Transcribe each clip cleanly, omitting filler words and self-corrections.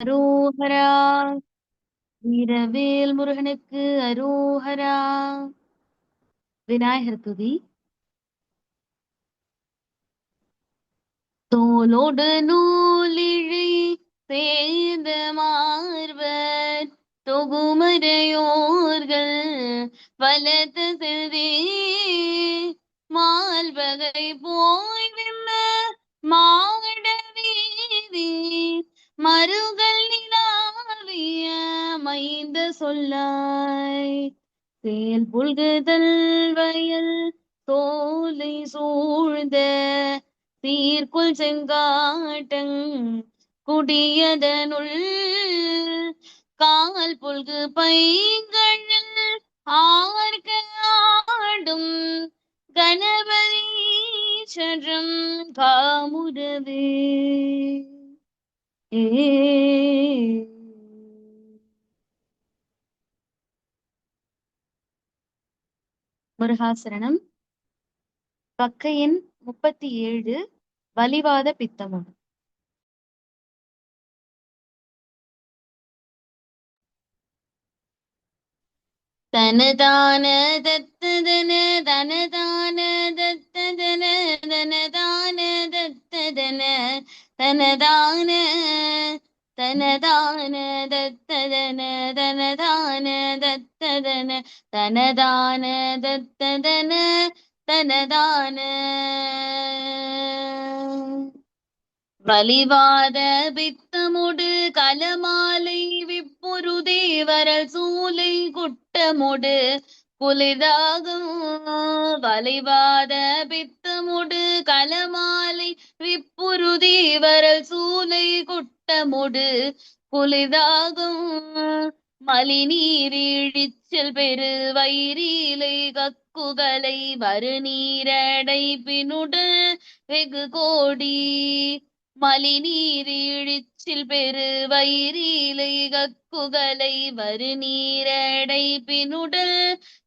அரோஹரா. வீரவேல் முருகனுக்கு அரோஹரா. விநாயகர் துதி. தோளோடு நூலிழை சேர்ந்த மார்வர் தொகுமறையோர்கள் வலது செல்வே மால்வகை போய் விம்ம மாவட வீதி மருகள் நிலாவிய மைந்த சொல்லாய் சேல் புல்குதல் வயல் தோலை சூழ்ந்த சீர்குல் செங்காட்டங் குடியதனுள் கால் புல்கு பைங்கழல் ஆர்க்க ஆடும் கணபதி சற்றும் காமுடவே. முருகாசரணம். பக்க எண் 37. வலிவாத பித்தமும். தனதான தத்ததன தனதான தத்ததன தனதான தத்ததன தனதான தனதான தத்ததன தனதான தத்ததன தனதான தத்ததன தனதான. வலிவாத பித்தமுடு கலமாலை விப்புரு தேவரல் சூலை குட்டமுடு குளிர்தாகும். வலிவாத பித்தமுடு கலமாலை விப்புரு தேவரல் சூலை குட்டமுடு குளிர்தாகும். மலிநீரிழிச்சல் பெரு வைரீலை கக்குகளை வருநீரடை பினுடு வெகு கோடி. மலிநீரிழிச்சில் பெரு வைரீலை கக்குகளை வருநீரடை பினுடல்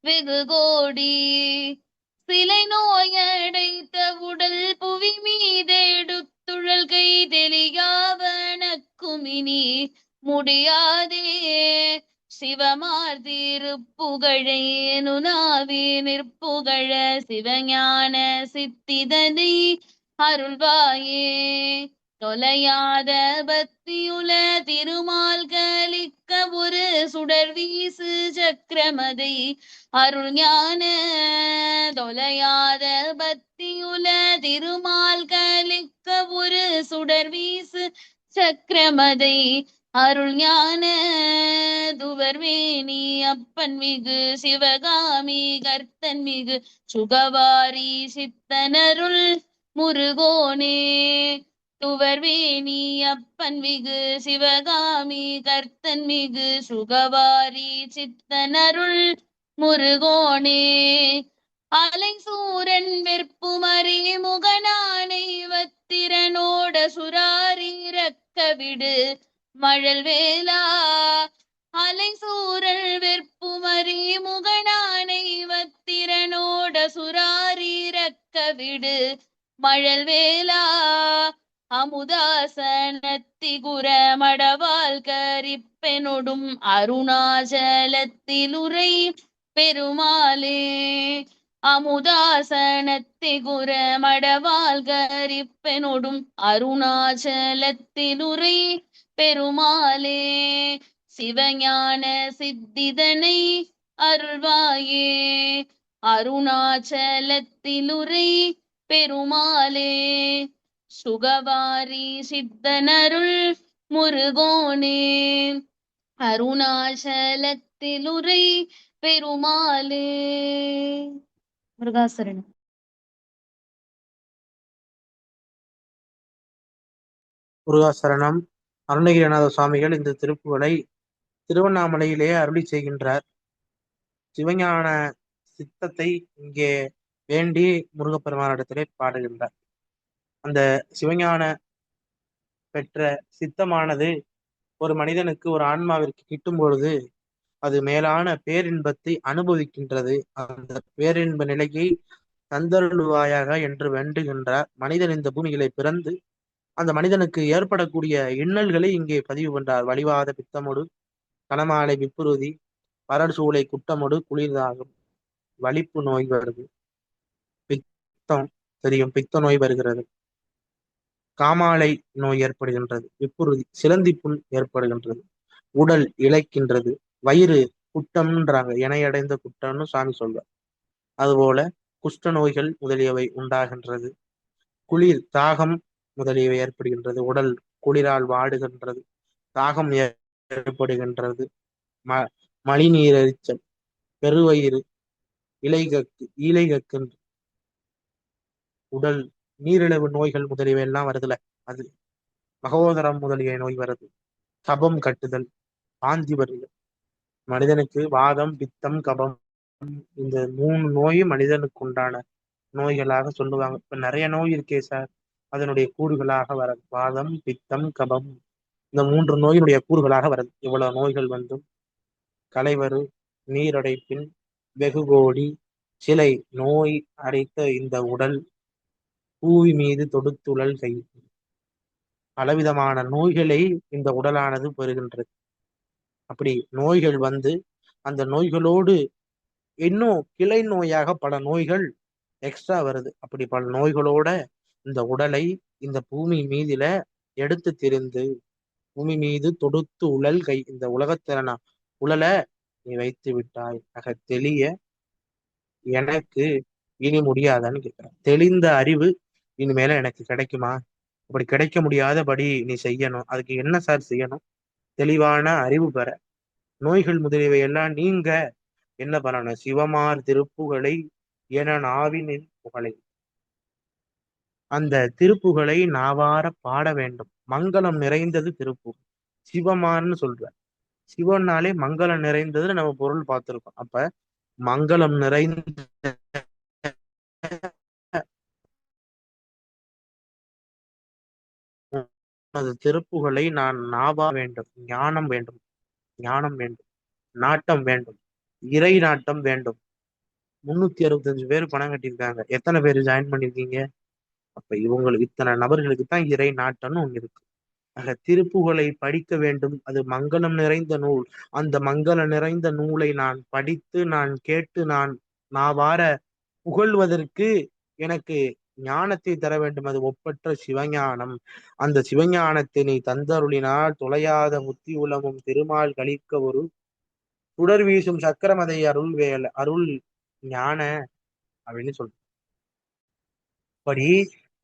வெகு கோடி. சிலை நோயடைத்த உடல் புவி மீதெடுத்துழல் கை தெளியாவனக்குமினி முடியாதே. சிவமார்திருப்புகழை நுணாவி நிற்புகழ சிவஞான சித்திதனை அருள்வாயே. தொலையாத பக்தியுல திருமால் கலிக்க ஒரு சுடர் வீசு சக்கரமதை அருள் ஞான. தொலையாத பக்தியுல திருமால் கலிக்க ஒரு சுடர் வீசு சக்கரமதை அருள் ஞான. துவர்வேணி அப்பன் மிகு சிவகாமி கர்த்தன் மிகு சுகவாரி சித்தனருள் முருகோனே. துவர்வேணி அப்பன் மிகு சிவகாமி கர்த்தன் மிகு சுகவாரி சித்தனருள் முருகோனே. அலை சூரன் வெற்புமறி முகனானை வத்திரனோட சுராரி ரக்கவிடு மழல் வேளா. அலை சூரல் வெற்புமறி முகனானை வத்திரனோட சுராரி ரக்கவிடு மழல் வேளா. அமுதாசனத்திகுர மடவால் கரிப்பெனொடும் அருணாச்சலத்திலுரை பெருமாளே. அமுதாசனத்திகுர மடவால் கரிப்பெனொடும் அருணாச்சலத்திலுரை பெருமாளே. சிவஞான சித்திதனை அருள்வாயே. அருணாச்சலத்திலுரை பெருமாளே. சுகவாரி சித்தனருள் முருகோனே. அருணாச்சலத்திலுரை பெருமாளே. முருகாசரணம். முருகாசரணம். அருணகிரிநாத சுவாமிகள் இந்த திருப்புகளை திருவண்ணாமலையிலே அருளி செய்கின்றார். சிவஞான சித்தத்தை இங்கே வேண்டி முருகப்பெருமானிடத்திலே பாடுகின்றார். அந்த சிவஞான பெற்ற சித்தமானது ஒரு மனிதனுக்கு, ஒரு ஆன்மாவிற்கு கிட்டும் பொழுது அது மேலான பேரின்பத்தை அனுபவிக்கின்றது. அந்த பேரின்ப நிலையை தந்தருள்வாயாக என்று வேண்டுகின்றார். மனிதன் இந்த பூமியிலே பிறந்து அந்த மனிதனுக்கு ஏற்படக்கூடிய இன்னல்களை இங்கே பதிவு பண்றார். வலிவாத பித்தமொடு கனமாலை விப்புறுதி வறடு சூளை குட்டமொடு குளிர்தாகும் வலிப்பு நோய் வருது. பித்தம் தெரியும், பித்த நோய் வருகிறது. காமாலை நோய் ஏற்படுகின்றது. விப்புறுதி சிலந்தி புண் ஏற்படுகின்றது. உடல் இளைக்கின்றது. வயிறு குட்டம்ன்றாங்க, இணையடைந்த குட்டம்னு சாமி சொல்வார். அதுபோல குஷ்ட நோய்கள் முதலியவை உண்டாகின்றது. குளிர் தாகம் முதலியவை ஏற்படுகின்றது. உடல் குளிரால் வாடுகின்றது. தாகம் ஏற்படுகின்றது. மலிநீரெரிச்சல், பெருவயிறு, ஈலைகக்கு உடல் நீரிழிவு நோய்கள் முதலியவை எல்லாம் வருதுல, அது மகோதரம் முதலிய நோய் வருது. கபம் கட்டுதல், வாந்தி வருது. மனிதனுக்கு வாதம் பித்தம் கபம் இந்த 3 நோயும் மனிதனுக்கு உண்டான நோய்களாக சொல்லுவாங்க. இப்ப நிறைய நோய் இருக்கே சார், அதனுடைய கூறுகளாக வரது வாதம் பித்தம் கபம். இந்த 3 நோயினுடைய கூறுகளாக வருது. இவ்வளவு நோய்கள் வந்தும் களைவரு நீரடைப்பின் வெகு கோடி சிலை நோய் அடைத்த இந்த உடல் பூவி மீது தொடுத்துழல் கை. பலவிதமான நோய்களை இந்த உடலானது பெறுகின்றது. அப்படி நோய்கள் வந்து அந்த நோய்களோடு இன்னும் கிளை நோயாக பல நோய்கள் எக்ஸ்ட்ரா வருது. அப்படி பல நோய்களோட இந்த உடலை இந்த பூமி மீதில எடுத்து திரிந்து பூமி மீது தொடுத்து உழல் கை. இந்த உலகத்திறனா உழல நீ வைத்து விட்டாய். ஆக தெளிய எனக்கு இனி முடியாதான்னு கேட்கிறேன். தெளிந்த அறிவு இனிமேல எனக்கு கிடைக்குமா? அப்படி கிடைக்க முடியாதபடி நீ செய்யணும். அதுக்கு என்ன சார் செய்யணும்? தெளிவான அறிவு பெற, நோய்கள் முதலியவை எல்லாம் நீங்க என்ன பண்ணணும்? சிவமார் திருப்புகளை என நாவினின் புகழை, அந்த திருப்புகளை நாவார பாட வேண்டும். மங்களம் நிறைந்தது திருப்பு. சிவமான்னு சொல்ற, சிவனாலே மங்களம் நிறைந்தது நம்ம பொருள் பார்த்திருக்கோம். அப்ப மங்களம் நிறைந்த அது திருப்புகளை நான் நாவா வேண்டும். ஞானம் வேண்டும், ஞானம் வேண்டும், நாட்டம் வேண்டும், இறை நாட்டம் வேண்டும். 365 பேர் பணம் கட்டியிருக்காங்க. எத்தனை பேர் ஜாயின் பண்ணிருக்கீங்க? அப்ப இவங்களுக்கு இத்தனை நபர்களுக்கு தான் இறை நாட்டம்னு ஒண்ணு இருக்கு. ஆக திருப்புகளை படிக்க வேண்டும். அது மங்களம் நிறைந்த நூல். அந்த மங்களம் நிறைந்த நூலை நான் படித்து நான் கேட்டு நான் வார புகழ்வதற்கு எனக்கு ஞானத்தை தர வேண்டும். அது ஒப்பற்ற சிவஞானம். அந்த சிவஞானத்தை நீ தந்தருளினால் தொலையாத முத்தி உலமும் திருமால் கழிக்க ஒரு சுடர் வீசும் சக்கரமதை அருள் அருள் ஞான அப்படின்னு சொல்ற. படி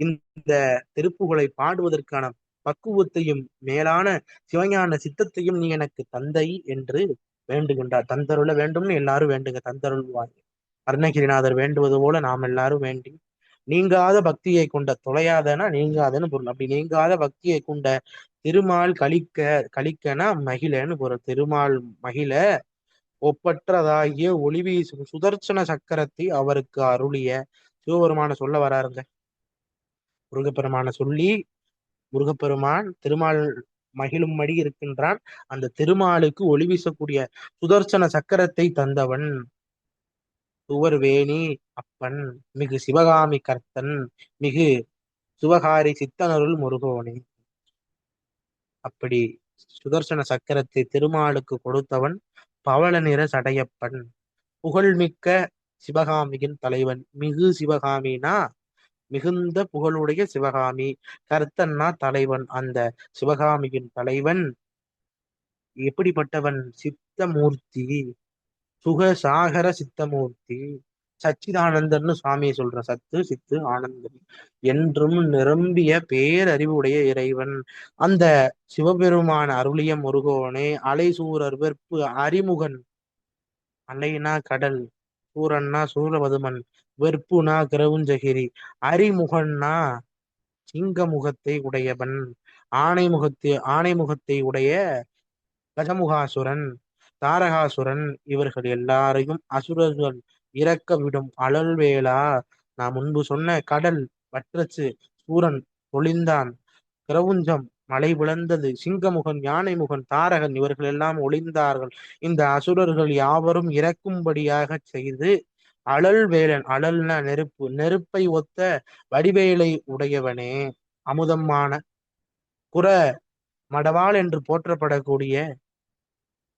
இந்த திருப்புகளை பாடுவதற்கான பக்குவத்தையும் மேலான சிவஞான சித்தத்தையும் நீ எனக்கு தந்தை என்று வேண்டுகின்றார். தந்தருள வேண்டும்னு எல்லாரும் வேண்டுங்க, தந்தருள்வார். அருணகிரிநாதர் வேண்டுவது போல நாம் எல்லாரும் வேண்டி நீங்காத பக்தியை கொண்ட, தொலையாதனா நீங்காதன்னு பொருள். அப்படி நீங்காத பக்தியை கொண்ட திருமால் கழிக்கனா மகிழன்னு பொருள். திருமால் மகிழ ஒப்பற்றதாகிய ஒளி வீசும் சுதர்சன சக்கரத்தை அவருக்கு அருளிய சிவபெருமான சொல்ல வராருங்க. முருகப்பெருமான சொல்லி முருகப்பெருமான் திருமால் மகிழும்படி இருக்கின்றான். அந்த திருமாலுக்கு ஒளி வீசக்கூடிய சுதர்சன சக்கரத்தை தந்தவன் சுவர்வேணி அப்பன், மிகு சிவகாமி கர்த்தன், மிகு சிவகாரி சித்தனருள் முருகோனே. அப்படி சுதர்சன சக்கரத்தை திருமாலுக்கு கொடுத்தவன் பவள நிற சடையப்பன், புகழ்மிக்க சிவகாமியின் தலைவன். மிகு சிவகாமினா மிகுந்த புகழுடைய சிவகாமி, கர்த்தன்னா தலைவன். அந்த சிவகாமியின் தலைவன் எப்படிப்பட்டவன்? சித்தமூர்த்தி, சுகசாகர சித்தமூர்த்தி, சச்சிதானந்தன்னு சுவாமியை சொல்ற. சத்து சித்து ஆனந்தன் என்றும் நிரம்பிய பேரறிவுடைய இறைவன். அந்த சிவபெருமான அருளிய முருகோனே, அலைசூரர் வெற்பு அறிமுகன். அலைனா கடல், சூரன்னா சூரபதுமன், வெற்புனா கிரவுஞ்சகிரி, அறிமுகன்னா சிங்கமுகத்தை உடையவன், ஆணைமுகத்தை உடைய கஜமுகாசுரன், தாரகாசுரன், இவர்கள் எல்லாரையும் அசுரர்கள் இறக்க விடும் அழல்வேளா. நான் முன்பு சொன்ன கடல் வற்றச்சு, சூரன் ஒளிந்தான், கிரவுஞ்சம் மலை விளந்தது, சிங்கமுகன் யானைமுகன் தாரகன் இவர்கள் எல்லாம் ஒளிந்தார்கள். இந்த அசுரர்கள் யாவரும் இறக்கும்படியாக செய்து அழல் வேலன், அழல்ன நெருப்பு, நெருப்பை ஒத்த வடிவேலை உடையவனே, அமுதமான புற மடவாள் என்று போற்றப்படக்கூடிய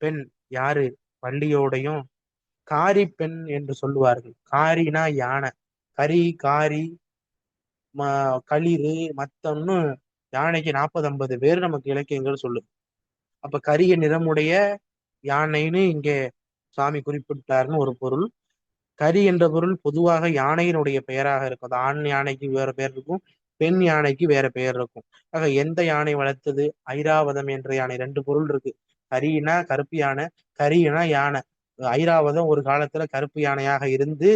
பெண் யாரு? வள்ளியோடையும் காரி பெண் என்று சொல்லுவார்கள். காரினா யானை. கரி, காரி, களிறு, மத்தம்னு யானைக்கு 40-50 பேர் நமக்கு இலக்கியங்கள் சொல்லு. அப்ப கரிய நிறமுடைய யானைன்னு இங்கே சாமி குறிப்பிட்டார்னு ஒரு பொருள். கரி என்ற பொருள் பொதுவாக யானையினுடைய பெயராக இருக்கும். அது ஆண் யானைக்கு வேற பெயர் இருக்கும், பெண் யானைக்கு வேற பெயர் இருக்கும். ஆக எந்த யானை வளர்த்தது? ஐராவதம் என்ற யானை. ரெண்டு பொருள் இருக்கு. கரினா கருப்பு யானை, கரினா யானை. ஐராவதம் ஒரு காலத்துல கருப்பு யானையாக இருந்து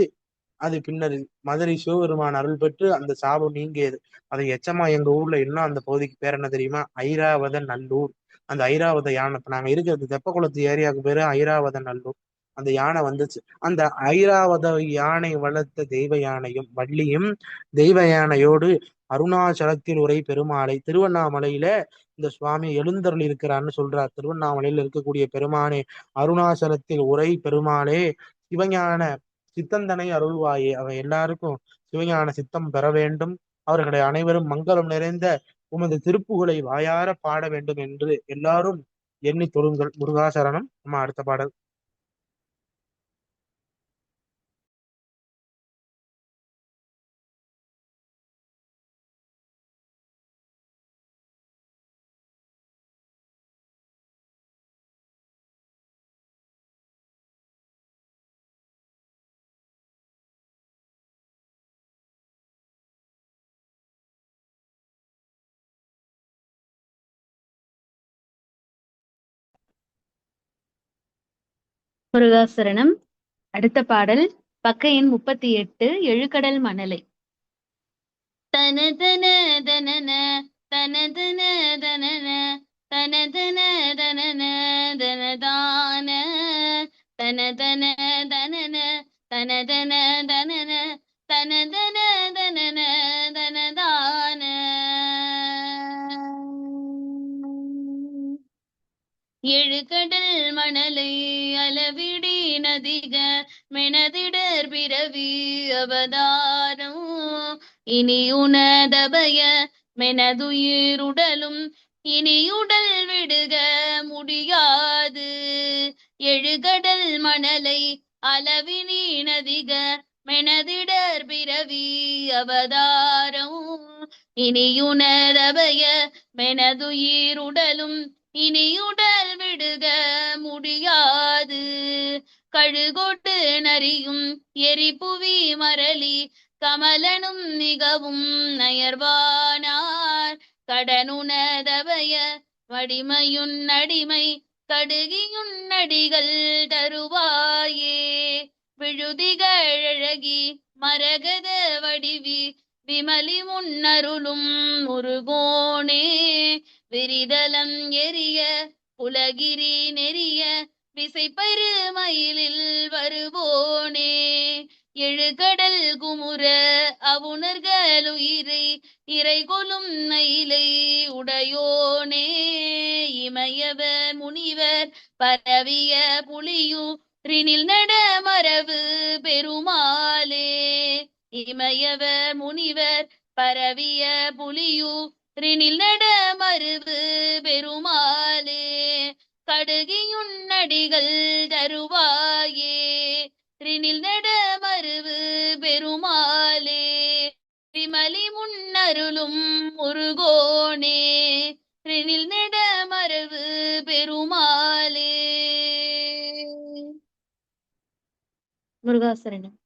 அது பின்னர் மதுரை சிவபெருமான் அருள் பெற்று அந்த சாபம் நீங்கியது. அதை எச்சமா எங்க ஊர்ல இன்னும் அந்த பகுதிக்கு பேர் என்ன தெரியுமா? ஐராவத நல்லூர். அந்த ஐராவத யானை இப்ப நாங்க இருக்கிறது தெப்பக்குளத்து ஏரியாவுக்கு பேரு ஐராவத நல்லூர். அந்த யானை வந்துச்சு. அந்த ஐராவத யானை வளர்த்த தெய்வ யானையும் வள்ளியும் தெய்வ யானையோடு அருணாச்சலத்தில் உரை பெருமாளை திருவண்ணாமலையில இந்த சுவாமி எழுந்தருள் இருக்கிறான்னு சொல்றார். திருவண்ணாமலையில் இருக்கக்கூடிய பெருமானே, அருணாச்சலத்தில் உரை பெருமாளே, சிவஞான சித்தந்தனை அருள்வாயே. அவன் எல்லாருக்கும் சிவஞான சித்தம் பெற வேண்டும், அவர்களை அனைவரும் மங்களம் நிறைந்த உமது திருப்புகளை வாயார பாட வேண்டும் என்று எல்லாரும் எண்ணி தொழுங்கள். முருகாசரணம். நம்ம அடுத்த பாடல். முருகாசரணம். அடுத்த பாடல் பக்க எண் 38, எழுகடல் மணலை. தனதன தனன தனதன தனன தனதன தனன தனதான தனதன தனன தனதன தனன தனதன தனன தனதான. எழுகடல் மணலை அளவிடி நதிக மெனதிடர் பிறவி அவதாரம் இனி உனதபய மெனதுயிருடலும் இனியுடல் விடுக முடியாது. எழுகடல் மணலை அளவினி நதிக மெனதிடர் பிறவி அவதாரம் இனியுனதபய மெனதுயிருடலும் இனியுடல் விடுக முடியாது. கழுகொட்டு நரியும் எரிபுவி மரளி கமலனும் மிகவும் நயர்வானார் கடனுனதபய வடிமையுன் அடிமை கடுகியுன் அடிகள் தருவாயே. விழுதிகழகி மரகத வடிவி விமலி முன்னருளும் முருகோனே. விரிதலம் எரிய உலகிரி நெறிய விசைப்பெருமயிலில் வருவோனே. எழுகடல் குமுற அவுணர்களுயிரை இறைகொலும் நயிலை உடையோனே. இமயவர் முனிவர் பரவிய புலியூரினில் நடமரவு பெருமாளே. இமயவர் முனிவர் பரவிய புலியூரினில் நடமருவு பெருமாளே. கடுகியுன் அடிகள் தருவாயே. ரினில் நடமருவு பெருமாளே. விமலி முன்னருளும் முருகோனே. ரினில் நடமருவு பெருமாளே. முருகாசரணம்.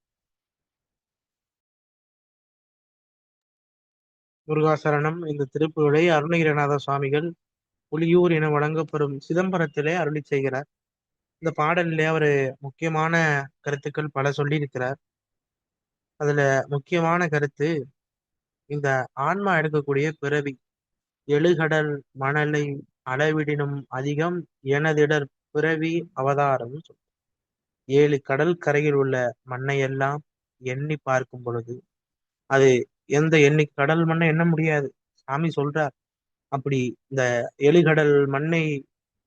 முருகாசரணம். இந்த திருப்புகளை அருணகிரிநாத சுவாமிகள் புலியூர் என வழங்கப்பெறும் சிதம்பரத்திலே அருளி செய்கிறார். இந்த பாடலிலே அவரு முக்கியமான கருத்துக்கள் பல சொல்லியிருக்கிறார். அதுல முக்கியமான கருத்து, இந்த ஆன்மா எடுக்கக்கூடிய பிறவி எழுகடல் மணலை அளவிடினும் அதிகம் எனதிடர் பிறவி அவதாரம். 7 கடல் கரையில் உள்ள மண்ணையெல்லாம் எண்ணி பார்க்கும் பொழுது அது கடல் மண்ணை எண்ண முடியாது. சாமி சொல்றார். அப்படி இந்த எழுகடல் மண்ணை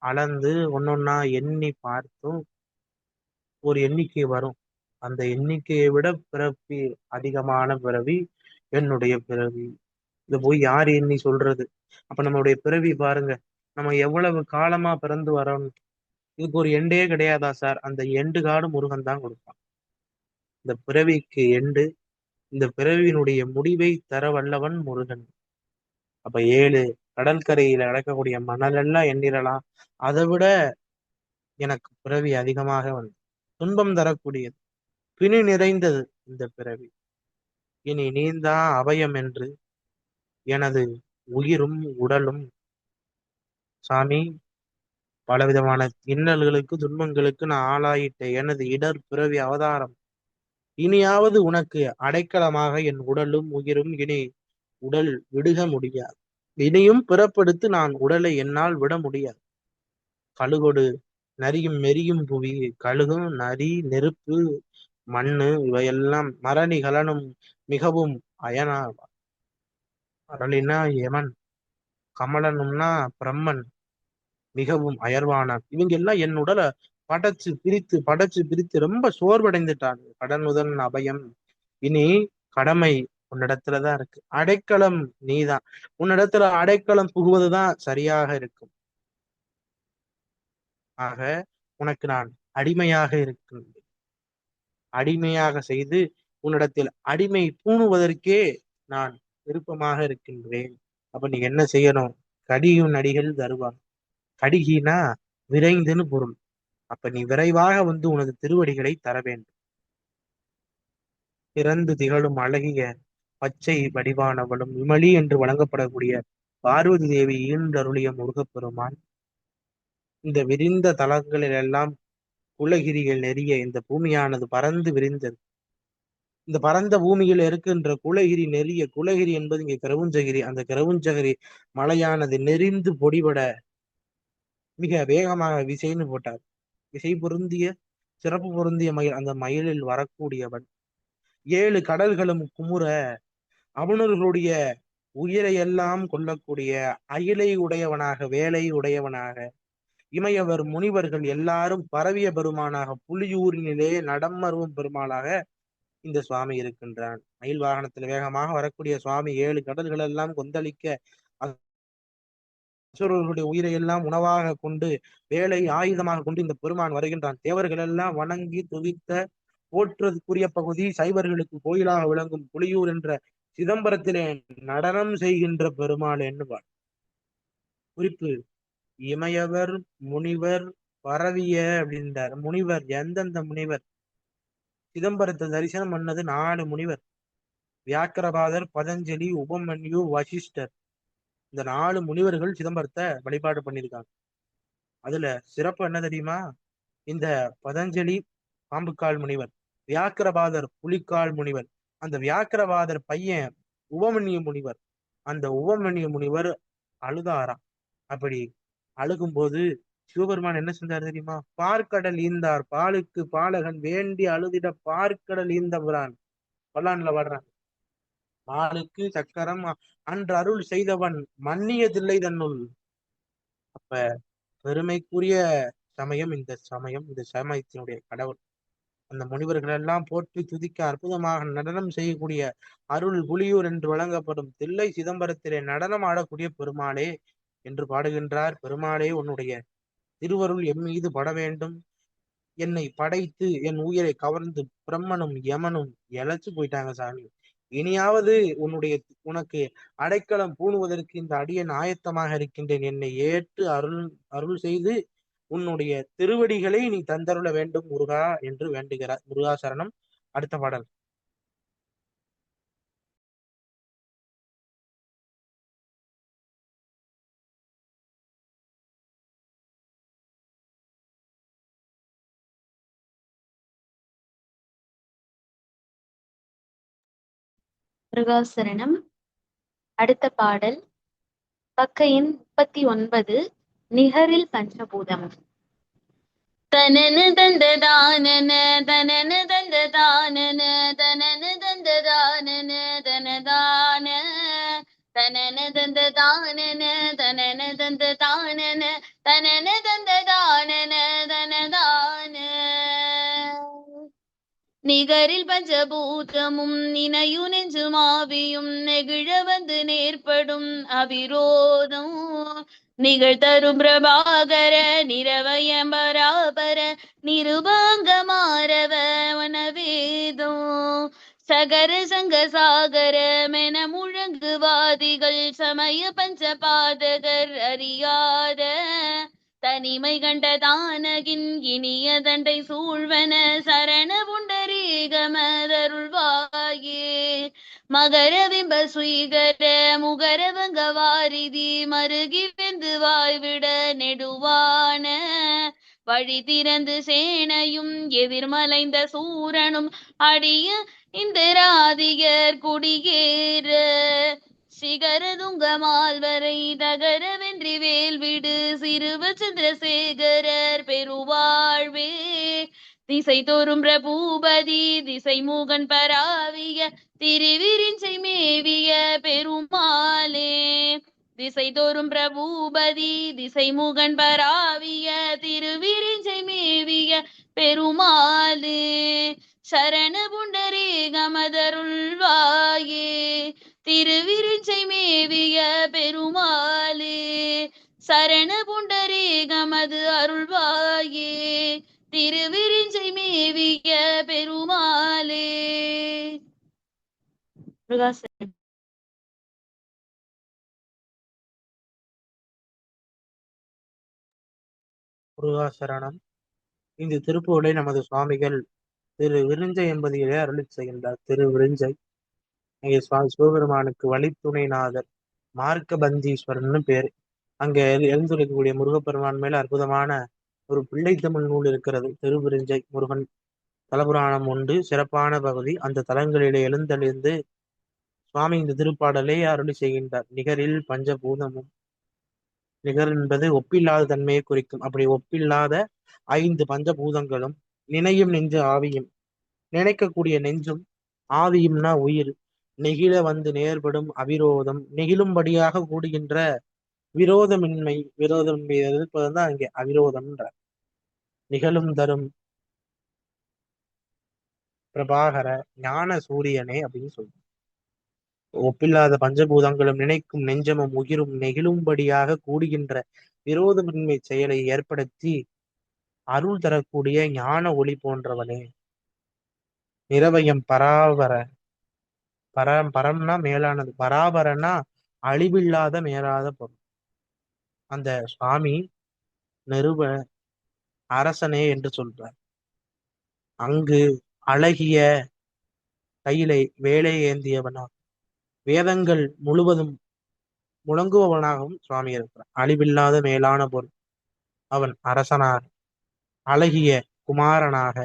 அளந்து ஒன்னொன்னா எண்ணி பார்த்தும் ஒரு எண்ணிக்கை வரும். அந்த எண்ணிக்கையை விட பிறவி அதிகமான பிறவி என்னுடைய பிறவி. இதை போய் யார் எண்ணி சொல்றது? அப்ப நம்மளுடைய பிறவி பாருங்க, நம்ம எவ்வளவு காலமா பிறந்து வரோம். இதுக்கு ஒரு எண்டே கிடையாதா சார்? அந்த எண்டு காடு முருகன் தான் கொடுப்பான். இந்த பிறவிக்கு எண்டு, இந்த பிறவியினுடைய முடிவை தர வல்லவன் முருகன். அப்ப 7 கடற்கரையில நடக்கக்கூடிய மணலெல்லாம் எண்ணிரலாம். அதை விட எனக்கு பிறவி அதிகமாக வந்து துன்பம் தரக்கூடியது, பிணி நிறைந்தது இந்த பிறவி. இனி நீந்தான் அபயம் என்று எனது உயிரும் உடலும் சாமி பலவிதமான இன்னல்களுக்கு துன்பங்களுக்கு நான் ஆளாயிட்ட எனது இடர் பிறவி அவதாரம். இனியாவது உனக்கு அடைக்கலமாக என் உடலும் உயிரும் இனி உடல் விடுக முடியாது. இனியும் பிறப்பெடுத்து நான் உடலை என்னால் விட முடியாது. கழுகொடு நரியும் மெரியும் புவி, கழுகும் நரி நெருப்பு மண்ணு இவையெல்லாம் மரணி கலனும் மிகவும் அயனா. அரளினா யமன், கமலனும்னா பிரம்மன், மிகவும் அயர்வானான். இவங்க எல்லாம் என் உடலை படைச்சு பிரித்து ரொம்ப சோர்வடைந்துட்டாங்க. கடனுதன் அபயம். இனி கடமை உன்னிடத்துலதான் இருக்கு. அடைக்கலம் நீதான். உன்னிடத்துல அடைக்கலம் புகுவதுதான் சரியாக இருக்கும். ஆக உனக்கு நான் அடிமையாக இருக்கின்றேன். அடிமையாக செய்து உன்னிடத்தில் அடிமை பூணுவதற்கே நான் விருப்பமாக இருக்கின்றேன். அப்ப நீ என்ன செய்யணும்? கடியும் நடிகள் தருவான். கடிகினா விரைந்துன்னு பொருள். அப்ப நீ விரைவாக வந்து உனது திருவடிகளை தர வேண்டும். பிறந்து திகழும் அழகிய பச்சை வடிவானவளும் விமலி என்று வழங்கப்படக்கூடிய பார்வதி தேவி ஈன்றருளிய முருகப்பெருமான் இந்த விரிந்த தலங்களில் எல்லாம் குலகிரிகள் நெறிய இந்த பூமியானது பறந்து விரிந்தது. இந்த பரந்த பூமியில் இருக்கின்ற குலகிரி நெறிய, குலகிரி என்பது இங்கே கிரவுஞ்சகிரி, அந்த கிரவுஞ்சகிரி மலையானது நெறிந்து பொடிபட மிக வேகமாக விசைன்னு போட்டார். விசை பொருந்திய சிறப்பு பொருந்திய மயில், அந்த மயிலில் வரக்கூடியவன் 7 கடல்களும் குமுற அவனர்களுடைய உயிரை எல்லாம் கொள்ளக்கூடிய அயிலை உடையவனாக, வேலை உடையவனாக, இமையவர் முனிவர்கள் எல்லாரும் பரவிய பெருமானாக, புலியூரினிலே நடமருவும் பெருமாளாக இந்த சுவாமி இருக்கின்றான். மயில் வாகனத்தில் வேகமாக வரக்கூடிய சுவாமி 7 கடல்கள் எல்லாம் கொந்தளிக்க அசுரர்களுடைய உயிரை எல்லாம் உணவாக கொண்டு வேலை ஆயுதமாக கொண்டு இந்த பெருமான் வருகின்றான். தேவர்கள் எல்லாம் வணங்கி துதித்த போற்றதுக்குரிய பகுதி, சைவர்களுக்கு கோயிலாக விளங்கும் புலியூர் என்ற சிதம்பரத்திலே நடனம் செய்கின்ற பெருமாள் என்னுவார். குறிப்பு: இமையவர் முனிவர் பரவிய அப்படின்றார். முனிவர் எந்தெந்த முனிவர்? சிதம்பரத்தை தரிசனம் பண்ணது 4 முனிவர்: வியாக்கிரபாதர், பதஞ்சலி, உபமன்யு, வசிஷ்டர். இந்த 4 முனிவர்கள் சிதம்பரத்தை வழிபாடு பண்ணியிருக்காங்க. அதுல சிறப்பு என்ன தெரியுமா? இந்த பதஞ்சலி பாம்புக்கால் முனிவர், வியாக்கிரபாதர் புலிக்கால் முனிவர், அந்த வியாக்கிரபாதர் பையன் உபமன்யு முனிவர். அந்த உபமன்யு முனிவர் அழுதாராம். அப்படி அழுகும்போது சிவபெருமான் என்ன செஞ்சார் தெரியுமா? பார்க்கடல் ஈந்தார், பாலுக்கு பாலகன் வேண்டி அழுதிட பார்க்கடல் ஈந்தவரான் பல்லாண்டுல பாடுறான். மாலுக்கு சக்கரம் அன்று அருள் செய்தவன் மன்னியதில்லை தன்னுள். அப்ப பெருமைக்குரிய சமயம் இந்த சமயம், இந்த சமயத்தினுடைய கடவுள். அந்த முனிவர்கள் எல்லாம் போற்றி துதிக்க அற்புதமாக நடனம் செய்யக்கூடிய அருள் புலியூர் என்று வழங்கப்படும் தில்லை சிதம்பரத்திலே நடனம் ஆடக்கூடிய பெருமாளே என்று பாடுகின்றார். பெருமாளே, உன்னுடைய திருவருள் எம் மீது பட வேண்டும். என்னை படைத்து என் உயிரை கவர்ந்து பிரம்மனும் யமனும் இழைச்சு போயிட்டாங்க சாமி. இனியாவது உனக்கு அடைக்கலம் பூணுவதற்கு இந்த அடியன் ஆயத்தமாக இருக்கின்றேன். என்னை ஏற்று அருள் செய்து உன்னுடைய திருவடிகளை நீ தந்தருள வேண்டும் முருகா என்று வேண்டுகிறார். முருகா சரணம். அடுத்த பாடல். முருகாசரணம். அடுத்த பாடல் பக்க எண் 39. நிகரில் பஞ்சபூதம். தனனு தந்த தானன தனனு தந்த தானன தனனு தந்த தானன தனதான தனன தந்த தானன தனன தந்த தானன தனன தந்த தானன தனதான நிகரில் பஞ்சபூதமும் நினையு நெஞ்சு மாவியும் நெகிழ வந்து நேர்படும் அவிரோதம் நிகழ்தரும் பிரபாகர நிரவயம்பராபர நிருபாங்க மாறவ வனவேதம் சகர சங்க சாகர மென முழங்குவாதிகள் சமய பஞ்சபாதகர் அறியாத தனிமை கண்ட தானகின் இனிய தண்டை சூழ்வன சரண புண்டரீகமதருள்வாயே மகர பிம்ப சுயகர முகரவங்க வாரிதி மருகி வெந்து வாய்விட நெடுவான வழி திறந்து சேனையும் எதிர்மலைந்த சூரனும் அடிய இந்திராதியர் குடியேற சிகரதுங்க மால்வரை தகர வென்றி வேல்விடு சிறுவ சந்திரசேகரர் பெருவாழ்வே திசை தோறும் பிரபூபதி திசை மூகன் பராவிய திருவிரிஞ்சை மேவிய பெருமாளே திசை தோறும் பிரபூபதி திசை மூகன் பராவிய திருவிரிஞ்சை மேவிய பெருமாளே சரண புண்டரீகமதருள்வாயே திருவிரிஞ்சை மேவிய பெருமாளே சரண புண்டரீகமது அருள்வாயே திருவிரிஞ்சை மேவிய பெருமாளே. முருகாசரணம். இந்த திருப்புகழை நமது சுவாமிகள் திரு விரிஞ்சை என்பதிலே அருளி செய்கின்றார். திரு விரிஞ்சை இங்கே சிவபெருமானுக்கு வழித்துணைநாதர் மார்க்கபந்தீஸ்வரன் பேர். அங்கே எழுந்துரைக்கக்கூடிய முருகப்பெருமான் மேல அற்புதமான ஒரு பிள்ளை தமிழ் நூல் இருக்கிறது. திருவிரிஞ்சை முருகன் தலபுராணம் உண்டு, சிறப்பான பகுதி. அந்த தலங்களிலே எழுந்தழிந்து சுவாமி இந்த திருப்பாடலை அருளி செய்கின்றார். நிகரில் பஞ்சபூதமும், நிகர் என்பது ஒப்பில்லாத தன்மையை குறிக்கும். அப்படி ஒப்பில்லாத 5 பஞ்சபூதங்களும் நினையும் நெஞ்சு ஆவியும், நினைக்கக்கூடிய நெஞ்சும் ஆவியும்னா உயிர், நெகிழ வந்து நேர்படும் அவிரோதம், நெகிழும்படியாக கூடுகின்ற விரோதமின்மை, விரோதமின்மை எதிர்ப்பதுதான் அங்கே அவிரோதம்ன்ற. நிகழும் தரும் பிரபாகர ஞான சூரியனே அப்படின்னு சொல்லுவோம். ஒப்பில்லாத பஞ்சபூதங்களும் நினைக்கும் நெஞ்சமும் உயிரும் நெகிழும்படியாக கூடுகின்ற விரோதமின்மை செயலை ஏற்படுத்தி அருள் தரக்கூடிய ஞான ஒளி போன்றவனே. நிரவயம் பராபர, பரம்னா மேலானது, பராபரனா அழிவில்லாத மேலாத பொருள். அந்த சுவாமி நிருப அரசனே என்று சொல்றார். அங்கு அழகிய கையிலை வேலை ஏந்தியவனா, வேதங்கள் முழுவதும் முழங்குபவனாகவும் சுவாமி இருக்கிறார். அழிவில்லாத மேலான பொருள். அவன் அரசனாக, அழகிய குமாரனாக,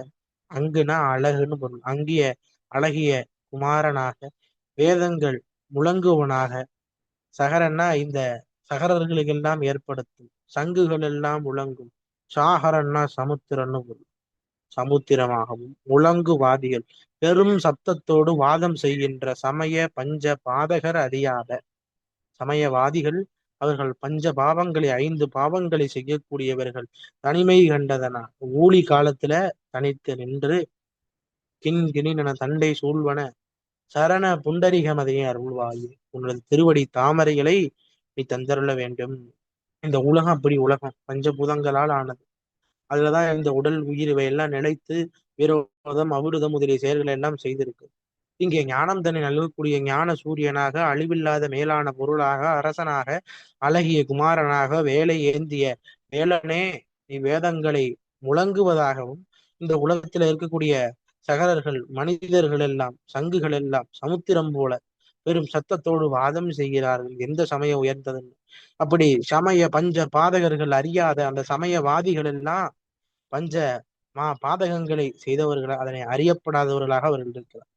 அங்குனா அழகுன்னு பொருள், அங்கிய அழகிய குமாரனாக, வேதங்கள் முழங்குவனாக, சகரன்னா இந்த சகரர்களுக்கெல்லாம் ஏற்படுத்தும், சங்குகள் எல்லாம் முழங்கும், சாகரன்னா சமுத்திரன்னு பொருள், சமுத்திரமாகவும், முழங்குவாதிகள் பெரும் சப்தத்தோடு வாதம் செய்கின்ற சமய பஞ்ச பாதகர் அறியாத சமயவாதிகள், அவர்கள் பஞ்ச பாவங்களை 5 பாவங்களை செய்யக்கூடியவர்கள், தனிமை கண்டதனா ஊழி காலத்துல தனித்து நின்று கிண்கிணின தண்டை சூழ்வன சரண புண்டரிகமதையை அருள்வாயு, உனது திருவடி தாமரைகளை நீ தந்தருள வேண்டும். இந்த உலகம் அப்படி உலகம் பஞ்சபூதங்களால் ஆனது. அதுலதான் இந்த உடல் உயிர் இவையெல்லாம் நிலைத்து விரோதம் அவிரோதம் முதலிய செயல்களை எல்லாம் செய்திருக்கு. இங்கே ஞானம் தன்னை நல்கக்கூடிய ஞான சூரியனாக, அழிவில்லாத மேலான பொருளாக, அரசனாக, அழகிய குமாரனாக, வேலை ஏந்திய வேலனே நீ வேதங்களை முழங்குவதாகவும், இந்த உலகத்தில் இருக்கக்கூடிய சகரர்கள் மனிதர்கள் எல்லாம் சங்குகள் எல்லாம் சமுத்திரம் போல பெரும் சத்தத்தோடு வாதம் செய்கிறார்கள், எந்த சமயம் உயர்ந்ததுன்னு. அப்படி சமய பஞ்ச பாதகர்கள் அறியாத அந்த சமயவாதிகள் எல்லாம் பஞ்ச பாதகங்களை செய்தவர்கள், அதனை அறியப்படாதவர்களாக அவர்கள் இருக்கிறார்.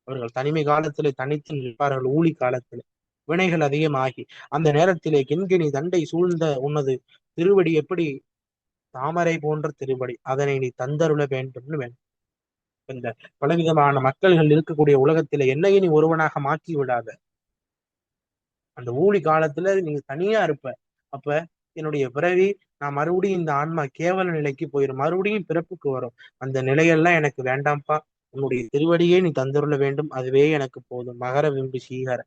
அவர்கள் தனிமை காலத்திலே தனித்து நிற்பார்கள். ஊழி காலத்திலே வினைகள் அதிகமாகி அந்த நேரத்திலே கிண்கிணி தண்டை சூழ்ந்த உனது திருவடி எப்படி தாமரை போன்ற திருவடி, அதனை நீ தந்தருள வேண்டும்னு வேண்டும். இந்த பலவிதமான மக்கள்கள் இருக்கக்கூடிய உலகத்தில என்னையே நீ ஒருவனாக மாற்றி விடாத. அந்த ஊழி காலத்துல நீங்க தனியா இருப்ப. அப்ப என்னுடைய பிறவி, நான் மறுபடியும் இந்த ஆன்மா கேவல நிலைக்கு போயிடும், மறுபடியும் பிறப்புக்கு வரும். அந்த நிலையெல்லாம் எனக்கு வேண்டாம்ப்பா. உன்னுடைய திருவடியே நீ தந்தருள வேண்டும், அதுவே எனக்கு போதும். மகர விம்பு சீகர.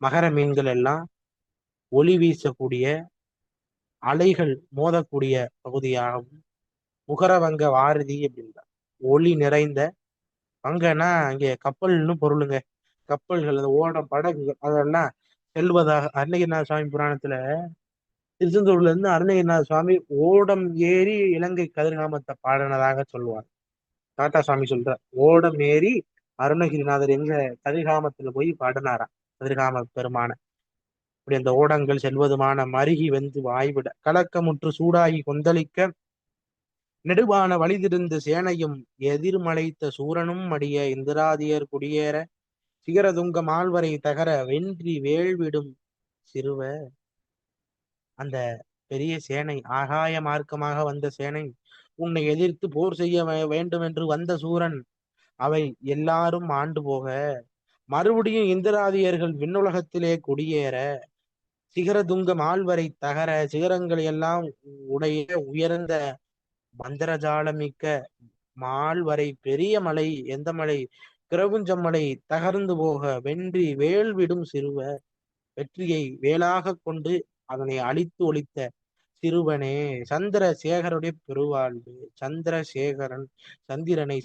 மகர மீன்கள் எல்லாம் ஒளி வீசக்கூடிய, அலைகள் மோதக்கூடிய பகுதியாகவும், முகரவங்க வாரதி அப்படின்றார். ஒளி நிறைந்த, வங்கன்னா அங்கே கப்பல்னு பொருளுங்க. கப்பல்கள், அந்த ஓடம், படகுகள் அதெல்லாம் செல்வதாக அருணகிரிநாத சுவாமி புராணத்துல திருச்செந்தூர்ல இருந்து அருணகிரிநாத சுவாமி ஓடம் ஏறி இலங்கை கதிர்காமத்தை பாடினதாக சொல்லுவார். டாட்டா சுவாமி சொல்ற ஓடம் ஏறி அருணகிரிநாதர் எங்க கதிர்காமத்துல போய் பாடினாராம் கதிர்காம பெருமான. இப்படி அந்த ஓடங்கள் செல்வதுமான மருகி வெந்து வாய்விட கலக்கமுற்று சூடாகி கொந்தளிக்க நெடுவான வழிதிருந்த சேனையும் எதிர்மலைத்த சூரனும் மடிய இந்திராதியர் குடியேற சிகரதுங்க மால்வரை தகர வென்றி வேள்விடும் சிறுவ. அந்த பெரிய சேனை, ஆகாய மார்க்கமாக வந்த சேனை, உன்னை எதிர்த்து போர் செய்ய வேண்டும் என்று வந்த சூரன், அவை எல்லாரும் ஆண்டு போக மறுபடியும் இந்திராதியர்கள் விண்ணுலகத்திலே குடியேற சிகரதுங்க மால்வரை தகர சிகரங்களை எல்லாம் உடைய உயர்ந்த மந்திரஜாலமிக்க மால்வரை பெரிய மலை, எந்த மலை? கிரவுஞ்சமலை தகர்ந்து போக வென்றி வேல்விடும் சிறுவ. வெற்றியை வேலாக கொண்டு அதனை அழித்து ஒழித்த சிறுவனே, சந்திரசேகருடைய பெருவாழ்வு. சந்திரசேகரன் சந்திரனை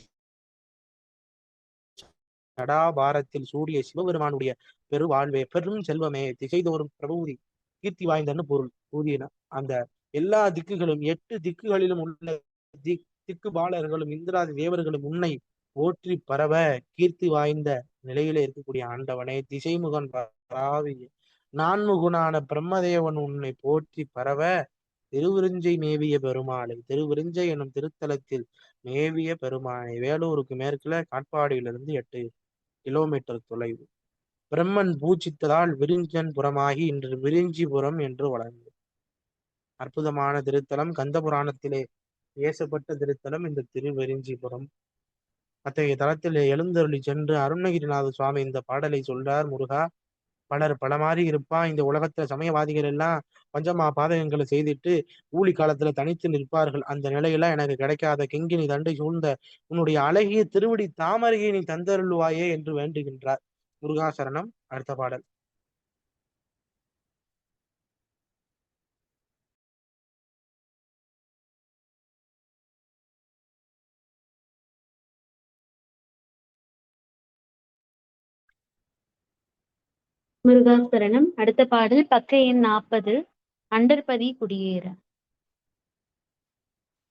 சடாபாரத்தில் சூடிய சிவபெருமானுடைய பெருவாழ்வே, பெரும் செல்வமே, திசைதோறும் பிரபூதி கீர்த்தி வாய்ந்தன்னு பொருள். கூறின அந்த எல்லா திக்குகளும், 8 திக்குகளிலும் உள்ள திக்கு பாலர்களும் இந்திராதி தேவர்களும் உன்னை போற்றி பரவ கீர்த்தி வாய்ந்த நிலையில இருக்கக்கூடிய ஆண்டவனே, திசைமுகன் பராவிய நான்முகனான பிரம்மதேவன் உன்னை போற்றி பரவ திருவிருஞ்சை மேவிய பெருமாளை, திருவிருஞ்சை எனும் திருத்தலத்தில் மேவிய பெருமானை. வேலூருக்கு மேற்குல காட்பாடியிலிருந்து 8 கிலோமீட்டர் தொலைவு. பிரம்மன் பூஜித்ததால் விரிஞ்சன் புறமாகி இன்று விரிஞ்சிபுரம் என்று வளர்ந்தது. அற்புதமான திருத்தலம், கந்த புராணத்திலே பேசப்பட்ட திருத்தலம் இந்த திருவெரிஞ்சிபுரம். அத்தகைய தலத்தில் எழுந்தருளி சென்று அருணகிரிநாத சுவாமி இந்த பாடலை சொல்றார். முருகா, பலர் பல மாதிரி இருப்பான். இந்த உலகத்துல சமயவாதிகள் எல்லாம் பஞ்சமா பாதகங்களை செய்துட்டு ஊழி காலத்துல தனித்து நிற்பார்கள். அந்த நிலையெல்லாம் எனக்கு கிடைக்காத கிங்கினி தண்டை சூழ்ந்த உன்னுடைய அழகிய திருவடி தாமரையை நீ தந்தருள்வாயே என்று வேண்டுகின்றார். முருகாசரணம். அடுத்த பாடல். முருகாசரணம். அடுத்த பாடல் பக்க எண் 40. அண்டர்பதி குடியேற.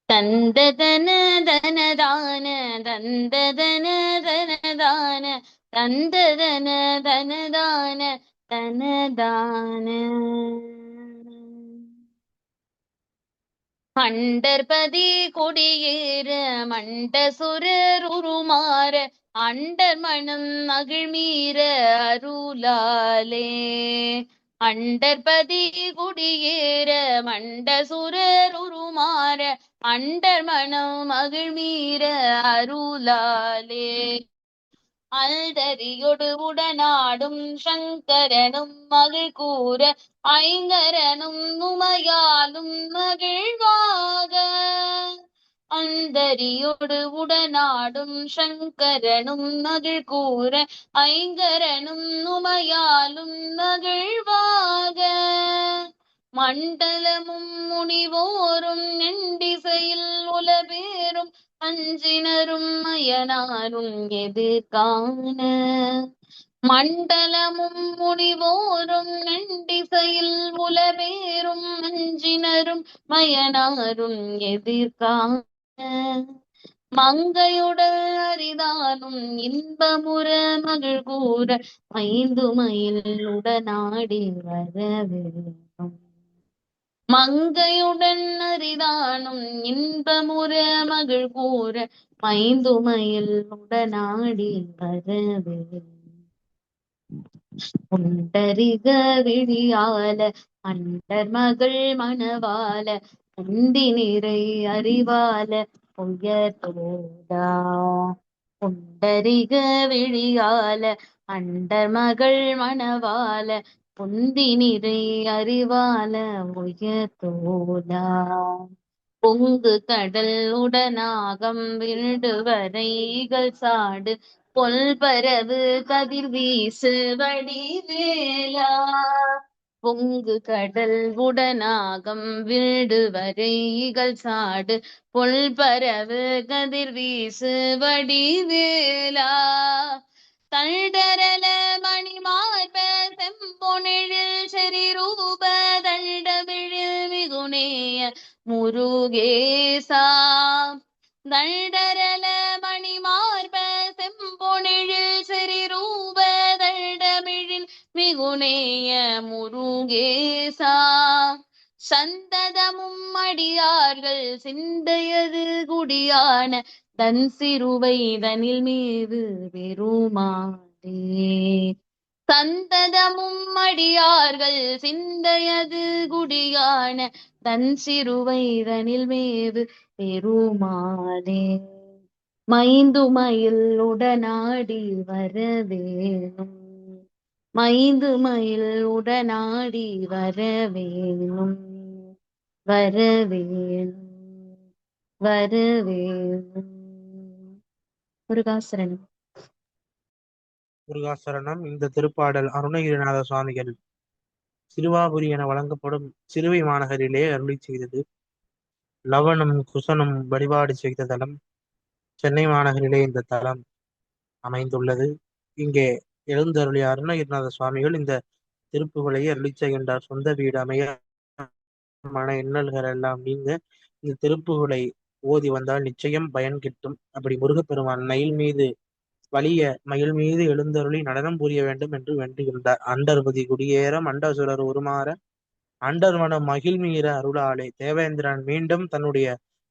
தந்ததன தனதான தந்ததன தனதான தந்ததன தனதான தனதான அண்டர்பதி குடியேற மண்டசுரர் உருமாற அண்டர் மனம் மகிழ்மீற அருளாலே. அண்டர்பதி குடியேற மண்டசுரர் உருமாற அண்டர் மனம் மகிழ்மீற அருளாலே. அல்தரியோடு உடனாடும் சங்கரனும் மகிழ் கூற ஐங்கரனும் உமையாலும் மகிழ்வாக. அந்தரியோடு உடனாடும் சங்கரனும் மகிழ் கூற ஐங்கரனும் உமையாலும் மகிழ்வாக. மண்டலமும் முனிவோரும் எண்டிசையில் உலபேரும் அஞ்சினரும் மயனாரும் எதிர்காண. மண்டலமும் முனிவோரும் எண்டிசையில் உலபேரும் அஞ்சினரும் மயனாரும் எதிர்காண. மங்கையுடல் அரிதானும் இன்பமுற மகிழ் கூற ஐந்துமயில் உடனாடி வரவேணும். மங்கையுடன் அரிதானும் இன்பமுற மகிழ் கூற ஐந்துமயில் உடனாடி வரவேணும். புண்டரிக விழியால அண்டர் மகள் மணவால புந்தி நிறை அறிவால உயர்த்தோடா. புண்டரிக விழியால அண்டர் மகள் மணவால புந்தி நிறை அறிவால உயர்த்தோடா. பொங்கு கடல் உடனாகம் விடுவரைகள் சாடு பொல்பரவு கதிர் வீசு வடிவேலா. பொங்கு கடல் உடனாகம் விடுவரைகள் சாடு பொல்பரவு கதிர் வீசு வடிவேலா. தண்டரல மணிமார்ப செம்பொனிழில் செறிரூப தண்டமிழில் மிகுநேய முருகேசா. தண்டரல மணிமார்ப செம்பொனிழில் செறிரூப தண்டமிழில் மிகுநேய முருகேசா. சந்ததமும் அடியார்கள் சிந்தையது குடியான தன் சிறுவை தனில் மீது பெருமாளே. சந்ததமும் அடியார்கள் சிந்தையது குடியான தன் சிறுவை தனில் மேவு பெருமாளே. மைந்துமயில் உடனாடி வரவேணும். மைந்துமயில் உடனாடி வரவேணும். வரவேணும் வரவேணும். முருகாசரணம். முருகாசரணம். இந்த திருப்பாடல் அருணகிரிநாத சுவாமிகள் சிறுவாபுரி என வழங்கப்படும் சிறுவை மாநகரிலே அருளி செய்தது. லவனும் குசனும் வழிபாடு செய்த தலம் சென்னை மாநகரிலே இந்த தலம் அமைந்துள்ளது. இங்கே எழுந்தருளிய அருணகிரிநாத சுவாமிகள் இந்த திருப்புகளை அருளி செய்கின்றார். சொந்த வீடு அமைய, மன இன்னல்கள் எல்லாம் நீங்க இந்த திருப்புகளை ஓதி வந்தால் நிச்சயம் பயன் கிட்டும். அப்படி முருகப்பெருமான் மயில் மீது வலிய மயில் மீது எழுந்தருளி நடனம் புரிய வேண்டும் என்று வேண்டுகின்றார். அண்டர்பதி குடியேற மண்டசுரர் உருமாற அண்டர் மனம் மகிழ் மீற அருளாலே. தேவேந்திரன் மீண்டும் தன்னுடைய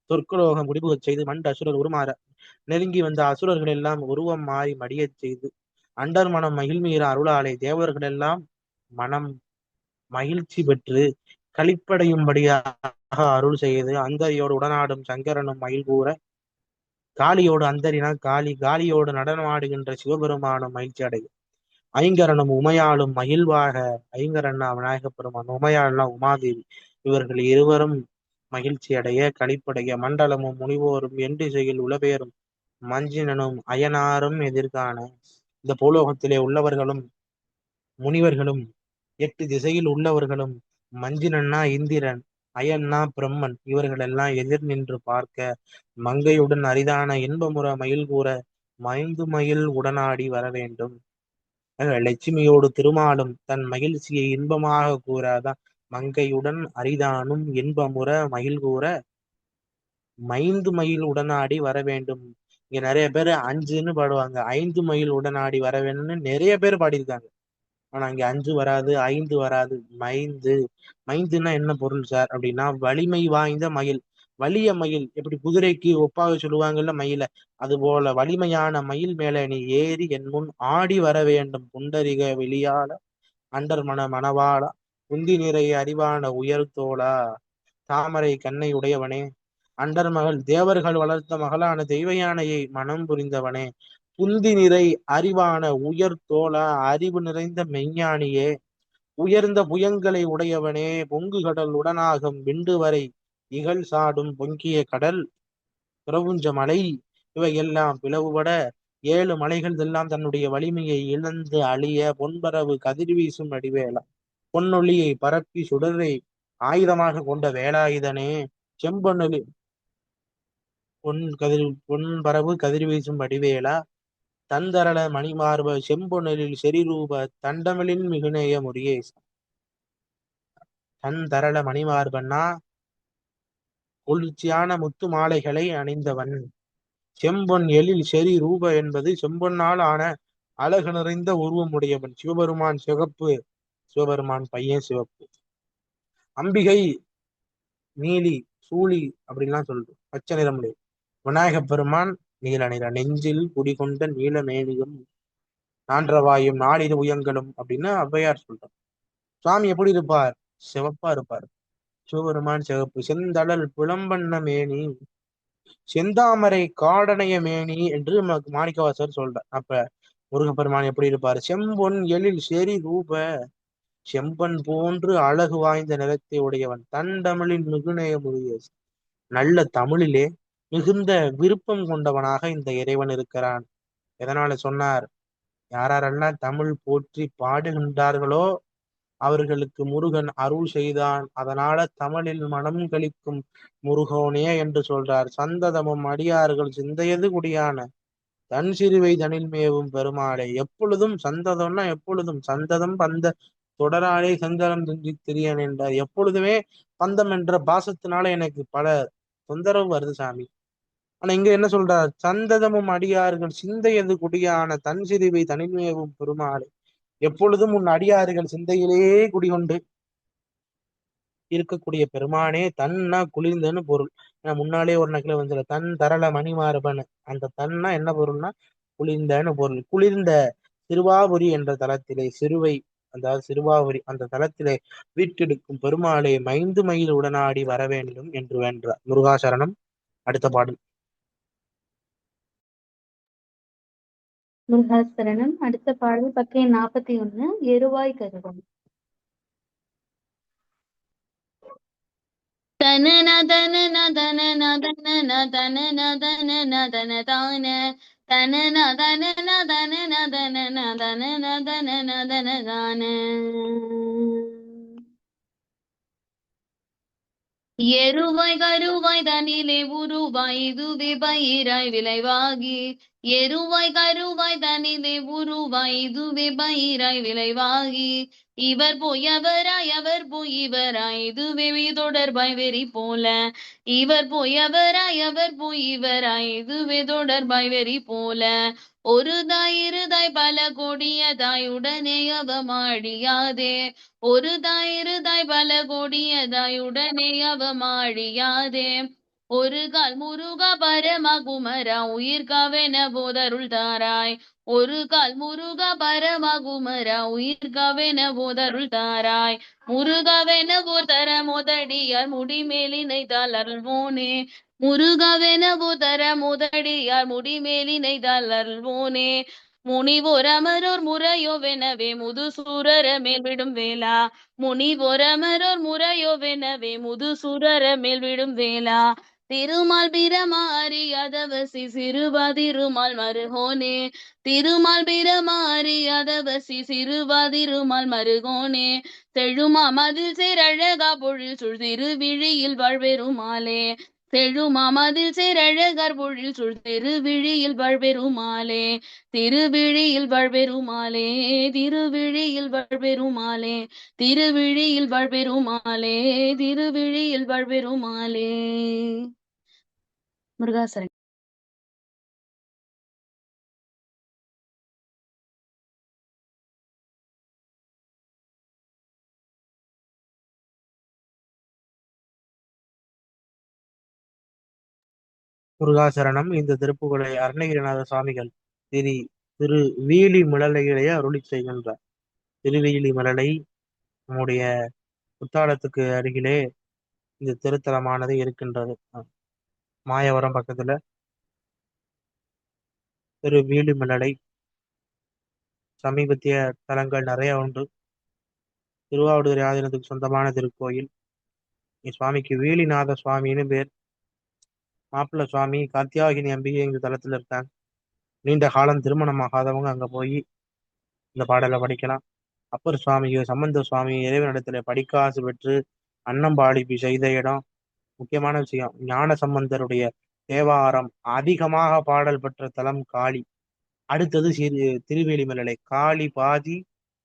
சொற்குலோகம் முடிவுகச் செய்து மண்ட அசுரர் உருமாற நெருங்கி வந்த அசுரர்கள் எல்லாம் உருவம் மாறி மடியச் செய்து அண்டர் மனம் மகிழ் மீற அருளாலே தேவர்கள் எல்லாம் மனம் மகிழ்ச்சி பெற்று களிப்படையும்படியாக அருள் செய்து அந்தரியோடு உடனாடும் சங்கரனும் மயில் கூற காளியோடு அந்தரினா காளி காளியோடு நடனமாடுகின்ற சிவபெருமானும் மகிழ்ச்சி அடையும். ஐங்கரனும் உமையாளும் மகிழ்வாக. ஐங்கரன்னா விநாயக பெருமான், உமையாள்னா உமாதேவி. இவர்கள் இருவரும் மகிழ்ச்சி அடைய களிப்படைய மண்டலமும் முனிவோரும் எண்டிசையில் உளபேரும் மஞ்சினனும் அயனாரும் எதிர்காண. இந்த பூலோகத்திலே உள்ளவர்களும் முனிவர்களும் 8 திசையில் உள்ளவர்களும் மஞ்சினன்னா இந்திரன், அயன்னா பிரம்மன் இவர்கள் எல்லாம் எதிர் நின்று பார்க்க மங்கையுடன் அரிதான இன்பமுற மயில் கூற மைந்து மயில் உடனாடி வர வேண்டும். லட்சுமியோடு திருமாலும் தன் மகிழ்ச்சியை இன்பமாக கூறாதான் மங்கையுடன் அரிதானும் இன்பமுற மயில் கூற மைந்து மயில் உடனாடி வர வேண்டும். இங்க நிறைய பேர் 5ன்னு பாடுவாங்க, 5 மயில் உடனாடி வர வேண்டும்னு நிறைய பேர் பாடியிருக்காங்க. ஆனா இங்க 5 வராது, 5 வராது, மைந்து. மைந்துன்னா என்ன பொருள் சார் அப்படின்னா வலிமை வாய்ந்த மயில். வலிய மயில், எப்படி குதிரைக்கு ஒப்பாக சொல்லுவாங்கல்ல மயில, அது போல வலிமையான மயில் மேல நீ ஏறி என் முன் ஆடி வர வேண்டும். புண்டரிக வெளியால அண்டர் மணவாளா குந்தி நிறை அறிவான உயர்த்தோளா தாமரை கண்ணை உடையவனே அண்டர் மகள் தேவர்கள் வளர்த்த மகளான தெய்வ யானையை மனம் புரிந்தவனே புந்தி நிறை அறிவான உயர்த்தோளா அறிவு நிறைந்த மெய்ஞானியே உயர்ந்த புயங்களை உடையவனே பொங்கு கடல் உடனாகும் விண்டு வரை இகழ் சாடும் பொங்கிய கடல் பிரபுஞ்ச மலை இவையெல்லாம் பிளவுபட 7 மலைகள் எல்லாம் தன்னுடைய வலிமையை இழந்து அழிய பொன்பரவு கதிர் வீசும் வடிவேலா பொன்னொழியை பரப்பி சுடரை ஆயுதமாக கொண்ட வேலாயுதனே செம்பொன்னொலி பொன்பரவு கதிர் வீசும் வடிவேலா தந்தரள மணிமார்ப செம்பொன்னலில் செறிரூப தண்டமிழின் மிகுநேய முருகேசா. தந்தரள மணிமார்பன்னா குளிர்ச்சியான முத்து மாலைகளை அணிந்தவன். செம்பொன் எழில் செறி ரூப என்பது செம்பொன்னால் ஆன அழகு நிறைந்த உருவம் உடையவன். சிவபெருமான் சிவப்பு, சிவபெருமான் பையன் சிவப்பு. அம்பிகை நீலி சூழி அப்படின்லாம் சொல்லுது, பச்சை நிறமுடைய. விநாயக பெருமான் நீல நிற நெஞ்சில் குடிகொண்ட நீலமேனியும் நான்றவாயும் நாடிரு உயங்களும் அப்படின்னு ஔவையார் சொல்றார். சுவாமி எப்படி இருப்பார்? சிவப்பா இருப்பார். சிவபெருமான் சிவப்பு. செந்தழல் புலம்பண்ண மேனி செந்தாமரை காடனைய மேனி என்று மாணிக்கவாசர் சொல்றார். அப்ப முருகப்பெருமான் எப்படி இருப்பார்? செம்பொன் எழில் செறி ரூப செம்பன் போன்று அழகு வாய்ந்த நிலத்தை உடையவன். தண்டமிழின் மிகுநேய முருகேசன். நல்ல தமிழிலே மிகுந்த விருப்பம் கொண்டவனாக இந்த இறைவன் இருக்கிறான். எதனால சொன்னார்? யாரெல்லாம் தமிழ் போற்றி பாடுகின்றார்களோ அவர்களுக்கு முருகன் அருள் செய்தான். அதனால தமிழில் மனம் களிக்கும் முருகோனே என்று சொல்றார். சந்ததமும் அடியார்கள் சிந்தையது குடியான தன் சிறுவை தனில் மேவும் பெருமாளே. எப்பொழுதும் சந்ததம்னா எப்பொழுதும் சந்ததம் பந்த தொடராலே சந்தனம் துஞ்சி திரியன் என்றார். எப்பொழுதுமே பந்தம் என்ற பாசத்தினால எனக்கு பல தொந்தரவு வருது சாமி. ஆனா இங்க என்ன சொல்றார்? சந்ததமும் அடியார்கள் சிந்தையது குடியான தன் சிறுவை தனில் மேவும் பெருமாளே. எப்பொழுதும் உன் அடியார்கள் சிந்தையிலேயே குடிகொண்டு இருக்கக்கூடிய பெருமானே. தன்னா குளிர்ந்தன்னு பொருள். முன்னாலே ஒரு நக்கில வந்து தன் தரள மணிமார்பன். அந்த தன்னா என்ன பொருள்னா குளிர்ந்தன்னு பொருள். குளிர்ந்த சிறுவாபுரி என்ற தலத்திலே சிறுவை, அதாவது சிறுவாபுரி அந்த தலத்திலே வீட்டெடுக்கும் பெருமாளே மைந்து மயில் உடனாடி வர வேண்டும் என்று வேண்டார். முருகாசரணம். அடுத்த பாடல். முருகாசரணம். அடுத்த பாடல் பக்கை 41. எருவாய் கருவம். தனன தனன தனன தனன தனன தனன தனதான தனன தனன தனன தனன தனன தனன தனதான. எருவாய் கருவாய் தனிலே உருவாய் இதுவே பயிராய் விளைவாகி. எருவாய் கருவாய் தனிலே உருவாய் இதுவே பயிராய் விளைவாகி. இவர் போய் அவராய் அவர் போய் இவராய் இதுவே தொடர்பாய் வெறி போல. இவர் போய் அவராய் அவர் போய் இவராய் இதுவே தொடர்பாய் வெறி போல. ஒரு தாய் இருதாய் பல கொடியதாய் உடனே அவமாடியாதே. ஒரு தாய் இருதாய் பல கொடியதாய் உடனே அவமாடியாதே. ஒரு கால் முருகா பரமகுமரா உயிர்காவென போதருள் தாராய். ஒரு கால் முருகா பரமகுமரா உயிர்காவென போதருள் தாராய். முருகாவென போதர முதடியார் முடிமேலினைத்தால் அருள்வோனே. முருகாவென போதர முதடியார் முடிமேலினைத்தால் அருள்வோனே. முனிவோர் அமரோர் முறையோவெனவே முதுசூரர மேல்விடும் வேளா. முனிவோர் அமரோர் முறையோவெனவே முதுசூரர மேல்விடும் வேளா. திருமால் பிரமாரி அதவசி சிறுவாதிருமால் மருகோனே. திருமால் பிரமாரி அதவசி சிறுவாதிருமால் மருகோனே. செழுமா மதில் சேரழகா பொழில் சுழ் திருவிழியில் வாழ்வெருமாளே. செழுமா மதில் சேரழகர் பொழில் சுழ் திருவிழியில் வாழ்வெருமாளே. திருவிழியில் வாழ்வெருமாளே. திருவிழியில் வாழ்வெருமாளே. திருவிழியில் வாழ்வெருமாளே. திருவிழியில் வாழ்வெருமாளே. முருகாசரணம். முருகாசரணம். இந்த திருப்புகளை அருணகிரிநாத சுவாமிகள் திரு வீலி மிளலையிலேயே அருளி செய்கின்றார். திருவேலி மலலை நம்முடைய குத்தாலத்துக்கு அருகிலே இந்த திருத்தலமானது இருக்கின்றது. மாயவரம் பக்கத்துல திரு வீலிமலலை. சமீபத்திய தலங்கள் நிறைய உண்டு. திருவாவடுதுறை ஆதீனத்துக்கு சொந்தமான திருக்கோயில். சுவாமிக்கு வீலிநாத சுவாமின்னு பேர். மாப்பிள்ள சுவாமி காத்தியாகினி அம்பிகை இந்த தலத்துல இருக்காங்க. நீண்ட காலம் திருமணமாகாதவங்க அங்க போய் இந்த பாடலை படிக்கலாம். அப்பர் சுவாமி சம்பந்த சுவாமி இறைவனிடத்துல படிக்காசு பெற்று அன்னம்பாடிப்பு செய்த இடம். முக்கியமான விஷயம், ஞான சம்பந்தருடைய தேவாரம் அதிகமாக பாடல் பெற்ற தலம் காளி. அடுத்தது திருவேலிமலை. காளி பாதி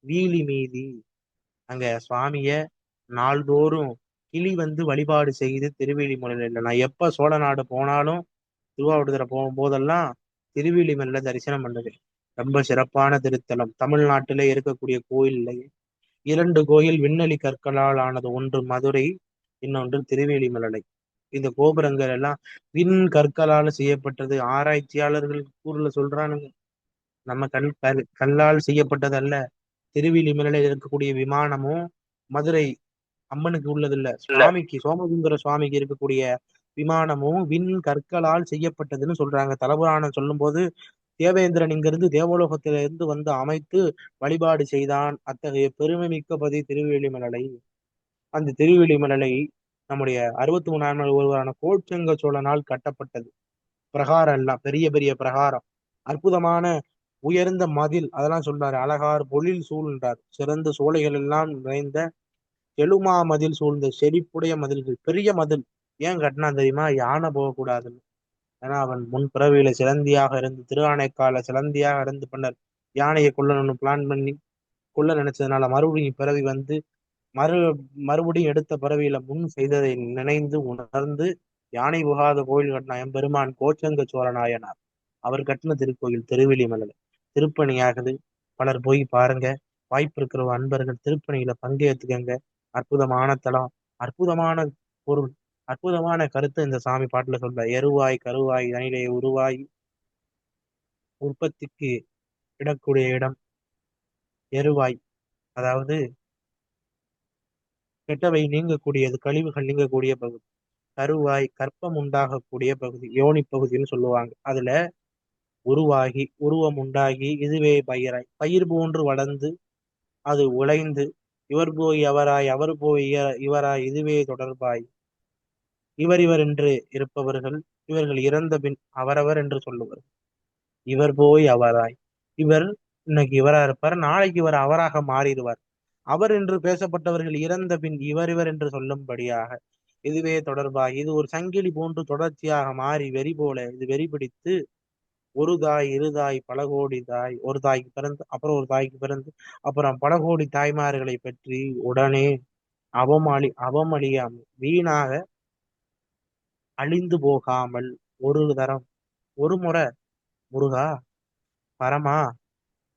வீலி மீதி. அங்க சுவாமிய நாள்தோறும் கிளி வந்து வழிபாடு செய்து திருவேலிமலையில நான் எப்ப சோழ நாடு போனாலும் திருவாவடுதுறை போகும்போதெல்லாம் திருவேலிமலையில தரிசனம் பண்ணது. ரொம்ப சிறப்பான திருத்தலம். தமிழ்நாட்டிலே இருக்கக்கூடிய கோயில்லையே 2 கோயில் விண்ணலி கற்களால் ஆனது. ஒன்று மதுரை, இன்னொன்று திருவேலிமலை. இந்த கோபுரங்கள் எல்லாம் விண் கற்களால் செய்யப்பட்டது. ஆராய்ச்சியாளர்கள் ஊர்ல சொல்றானுங்க, நம்ம கல்லால் செய்யப்பட்டது அல்ல. திருவேலிமலையில இருக்கக்கூடிய விமானமும் மதுரை அம்மனுக்கு உள்ளது இல்ல, சுவாமிக்கு சோமசுந்தர சுவாமிக்கு இருக்கக்கூடிய விமானமும் விண் கற்களால் செய்யப்பட்டதுன்னு சொல்றாங்க. தலபுராணம் சொல்லும் போது தேவேந்திரன் இங்கிருந்து தேவலோகத்திலிருந்து வந்து அமைத்து வழிபாடு செய்தான். அத்தகைய பெருமை மிக்க பதி திருவேலிமலை. அந்த திருவேலிமலை நம்முடைய 63 ஒருவரான கோச்செங்க சோழனால் கட்டப்பட்டது. பிரகாரம் எல்லாம் பெரிய பெரிய பிரகாரம், அற்புதமான உயர்ந்த மதில், அதெல்லாம் சொல்றாரு. அழகார் பொழில் சூழ்ந்தார், சிறந்த சோலைகள் எல்லாம் நிறைந்த எழுமா மதில் சூழ்ந்த செழிப்புடைய மதில்கள், பெரிய மதில். ஏன் கட்டினா தெரியுமா? யானை போகக்கூடாதுன்னு. ஏன்னா அவன் முன் பிறவியில சிலந்தியாக இருந்து, திருஆனைக்கால சிலந்தியாக இருந்து பின்னர் யானையை கொல்லணும்னு பிளான் பண்ணி கொல்ல நினைச்சதுனால மறுபடியும் பிறவி வந்து மறு மறுபடியும் எடுத்த பிறவியில முன் செய்ததை நினைந்து உணர்ந்து யானை புகாத கோயில் கட்டின எம்பெருமான் கோச்செங்க சோழநாயனார். அவர் கட்டின திருக்கோயில் திருவிழிமலை. திருப்பணியாகுது, பலர் போய் பாருங்க. வாய்ப்பு இருக்கிற அன்பர்கள் திருப்பணியில பங்கேற்றுக்கங்க. அற்புதமான தலம், அற்புதமான பொருள், அற்புதமான கருத்து இந்த சாமி பாட்டுல சொல்ற. எருவாய் கருவாய் தனிலே உருவாய் உற்பத்திக்கு இடக்கூடிய இடம் எருவாய், அதாவது கெட்டவை நீங்கக்கூடியது, கழிவுகள் நீங்கக்கூடிய பகுதி. கருவாய் கற்பம் உண்டாகக்கூடிய பகுதி, யோனி பகுதின்னு சொல்லுவாங்க. அதுல உருவாகி உருவம் உண்டாகி இதுவே பயிராய் பயிர் போன்று வளர்ந்து அது உழைந்து இவர் போய் அவராய் அவர் போய் இவராய் இதுவே தொடர்பாய் இவர் இவர் என்று இருப்பவர்கள் இவர்கள் இறந்த பின் அவரவர் என்று சொல்லுவர். இவர் போய் அவராய், இவர் இன்னைக்கு இவரா இருப்பார், நாளைக்கு இவர் அவராக மாறிடுவார். அவர் என்று பேசப்பட்டவர்கள் இறந்த பின் இவர் இவர் என்று சொல்லும்படியாக இதுவே தொடர்பாய் இது ஒரு சங்கிலி போன்று தொடர்ச்சியாக மாறி வெறி போல இது வெறி பிடித்து ஒரு தாய் இரு தாய் பல கோடி தாய், ஒரு தாய்க்கு பிறந்து அப்புறம் ஒரு தாய்க்கு பிறந்து அப்புறம் பல கோடி தாய்மார்களை பற்றி உடனே அவமளியாமல் வீணாக அழிந்து போகாமல் ஒரு தரம் ஒரு முறை முருகா பரமா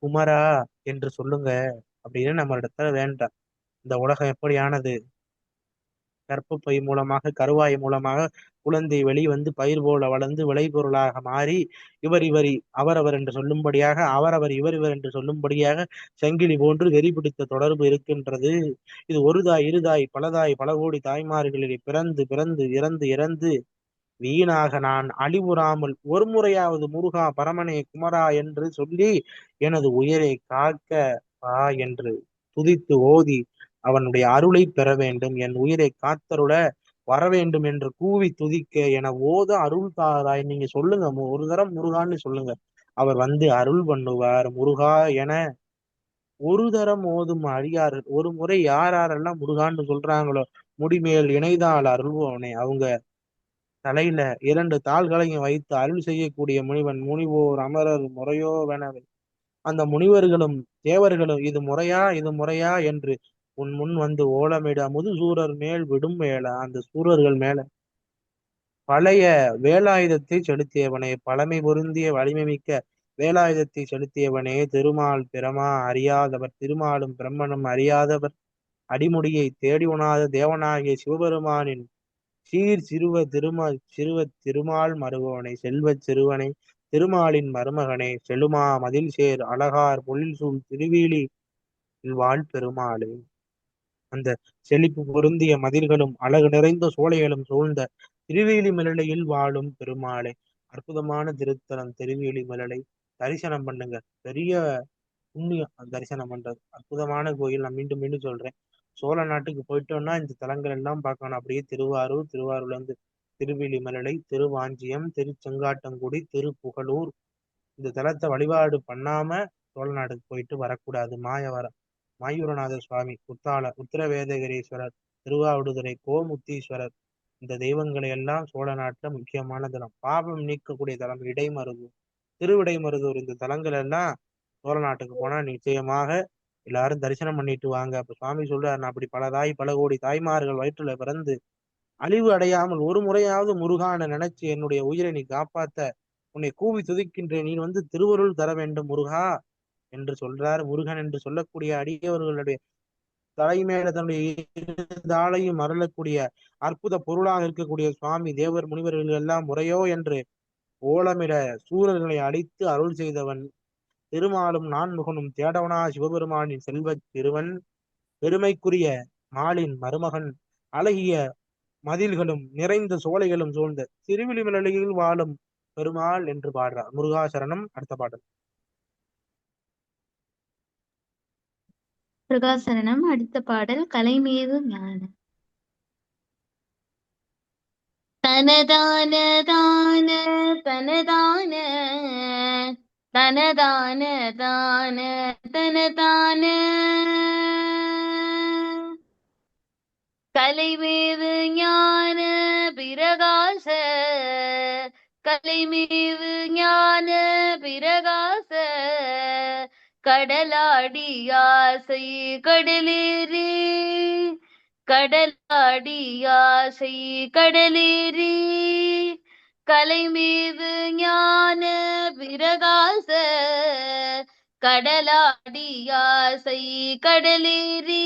குமரா என்று சொல்லுங்க அப்படின்னு நம்ம இடத்துல வேண்டாம். இந்த உலகம் எப்படியானது? கர்ப்பப்பை மூலமாக கருவாய் மூலமாக குழந்தை வெளிவந்து பயிர் போல வளர்ந்து விளைபொருளாக மாறி இவர் இவர் அவரவர் என்று சொல்லும்படியாக அவரவர் இவர் இவர் என்று சொல்லும்படியாக சங்கிலி போன்று வெறி பிடித்த தொடர்பு இருக்கின்றது. இது ஒரு தாய் இருதாய் பலதாய் பல கோடி தாய்மார்களிலே பிறந்து பிறந்து இறந்து இறந்து வீணாக நான் அழிவுறாமல் ஒரு முறையாவது முருகா பரமனே குமரா என்று சொல்லி எனது உயிரை காக்க வா என்று துதித்து ஓதி அவனுடைய அருளை பெற வேண்டும், என் உயிரை காத்தருள வர வேண்டும் என்று கூவி துதிக்க என ஓத அருள் தாராய். நீங்க சொல்லுங்க, ஒரு தரம் முருகான்னு சொல்லுங்க, அவர் வந்து அருள் பண்ணுவார். முருகா என ஒரு தரம் ஓதும் அடியார்கள் ஒரு முறை யார் யாரெல்லாம் முருகான்னு சொல்றாங்களோ முடிமேல் இணைதால் அருள்வோனே அவங்க தலையில 2 தாள்களையும் வைத்து அருள் செய்யக்கூடிய முனிவன். முனிவோர் அமரர் முறையோவெனவே அந்த முனிவர்களும் தேவர்களும் இது முறையா இது முறையா என்று உன் முன் வந்து ஓலமிட முது சூரர் மேல் விடும் வேள அந்த சூரர்கள் மேல பழைய வேலாயுதத்தை செலுத்தியவனே, பழமை பொருந்திய வலிமை மிக்க வேலாயுதத்தை செலுத்தியவனே, திருமால் பிரமா அறியாதவர் திருமாலும் பிரம்மனும் அறியாதவர் அடிமுடியை தேடி உணாத தேவனாகிய சிவபெருமானின் சிறுவ திருமால் மருகோனை செல்வச் சிறுவனை திருமாலின் மருமகனே செழுமா மதில் சேர் அழகார் பொழில் சூழ் திருவேலி வாழ் பெருமாளே. அந்த செழிப்பு பொருந்திய மதில்களும் அழகு நிறைந்த சோலைகளும் சூழ்ந்த திருவேலி மலையில் வாழும் பெருமாளே. அற்புதமான திருத்தலம் திருவேலி மலை, தரிசனம் பண்ணுங்க. பெரிய புண்ணியம் தரிசனம் பண்றது. அற்புதமான கோயில். நான் மீண்டும் மீண்டும் சொல்றேன், சோழ நாட்டுக்கு போயிட்டோம்னா இந்த தலங்கள் எல்லாம் பார்க்கணும். அப்படியே திருவாரூர், திருவாரூர்ல இருந்து திருவிழிமலை, திருவாஞ்சியம், திருச்செங்காட்டங்குடி, திருப்புகலூர், இந்த தலத்தை வழிபாடு பண்ணாம சோழ நாட்டுக்கு போயிட்டு வரக்கூடாது. மாயூரநாதர் சுவாமி, உத்திரவேதகிரீஸ்வரர், திருவாவடுதுறை கோமுத்தீஸ்வரர், இந்த தெய்வங்களை எல்லாம் சோழ நாட்டுல முக்கியமான தலம். பாவம் நீக்கக்கூடிய தலம் இடைமருதூர், திருவிடைமருதூர். இந்த தலங்கள் எல்லாம் சோழ நாட்டுக்கு போனா நிச்சயமாக எல்லாரும் தரிசனம் பண்ணிட்டு வாங்க. அப்ப சுவாமி சொல்றாரு, நான் அப்படி பல கோடி தாய்மார்கள் வயிற்றுல பிறந்து அழிவு அடையாமல் ஒரு முறையாவது முருகான நினைச்சு என்னுடைய உயிரை நீ காப்பாத்த உன்னை கூவி துதிக்கின்றேன், நீ வந்து திருவருள் தர வேண்டும் முருகா என்று சொல்றார். முருகன் என்று சொல்லக்கூடிய அடியவர்களுடைய தலைமையில தன்னுடைய தாளையும் அருளக்கூடிய அற்புத பொருளாக இருக்கக்கூடிய சுவாமி தேவர் முனிவர்கள் எல்லாம் முறையோ என்று ஓலமிட சூரர்களை அழித்து அருள் செய்தவன் திருமாலும் நான்முகனும் தேடவனா சிவபெருமானின் செல்வச் சிறுவன், பெருமைக்குரிய மாலின் மருமகன், அழகிய மதில்களும் நிறைந்த சோலைகளும் சூழ்ந்த திருவிழிமலையில் வாழும் பெருமாள் என்று பாடுறார். முருகாசரணம். அடுத்த பாடல். முருகாசரணம். அடுத்த பாடல் கலைமேவு ஞான. தனதான தான தனதான தனதான தான தனதான கலைமேவு ஞான பிரகாச கலைமேவு ஞான பிரகாச கடலாடி ஆசை கடலேறி கடலாடி ஆசை கடலேறி கலைமீது ஞான பிரகாச கடலாடி ஆசை கடலேறி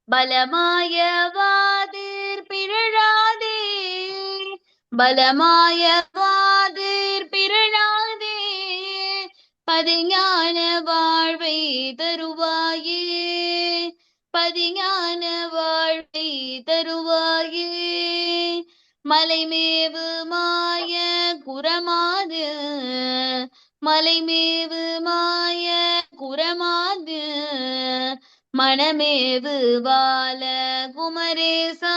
பலமாயவாதிர் பிறழாதே பலமாயவாதிர் பிறழாதே பதிஞான வாழ்வை தருவாயே பதிஞான வாழ்வை தருவாயே மலைமேவு மாய குரமாது மலைமேவு மாய குரமாது மணமேவு வால குமரேசா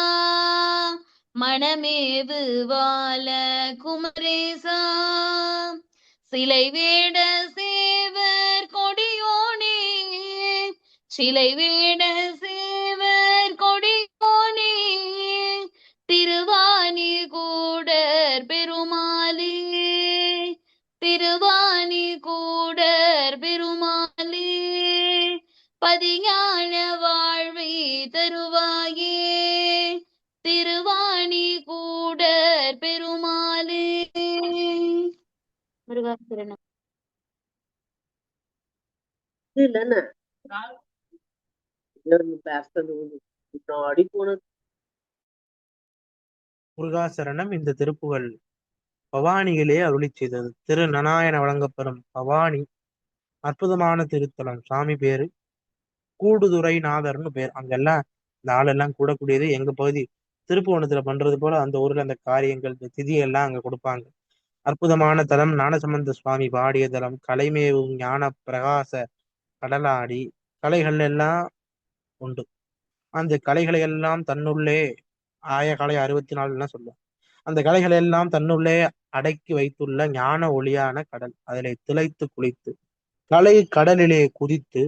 மணமேவு வால குமரேசா சிலை வேட சேவர் கொடியோனே சிலை வேட சேவர் கொடியோனே திருவாணி கூடர் பெருமாளே திருவாணி கூடர் பெருமாளே பதிஞான வாழ்வை தருவாயே திருவாணி கூடர் பெருமாளே. முருகாசரணம். இல்லைன்னு முன்னாடி போனது. முருகாசரணம் இந்த திருப்புகழ் பவானியிலே அருளி செய்தது. திரு நனாயன வழங்கப்பெறும் பவானி அற்புதமான திருத்தலம். சாமி பேரு கூடுதுறை நாதர்னு பேர். அங்கெல்லாம் இந்த ஆளெல்லாம் கூடக்கூடியது. எங்க பகுதி திருப்புவனத்துல பண்றது போல அந்த ஊர்ல அந்த காரியங்கள் இந்த திதியெல்லாம் அங்க கொடுப்பாங்க. அற்புதமான தலம். ஞானசம்பந்த சுவாமி பாடிய தலம். கலைமேவும் ஞான பிரகாச கடலாடி கலைகள் எல்லாம் உண்டு. அந்த கலைகளை எல்லாம் தன்னுள்ளே கலை 64 சொல்லுவோம். அந்த கலைகளை எல்லாம் தன்னுள்ளே அடக்கி வைத்துள்ள ஞான ஒளியான கடல். அதிலே திளைத்து குளித்து கலை கடலிலே குதித்து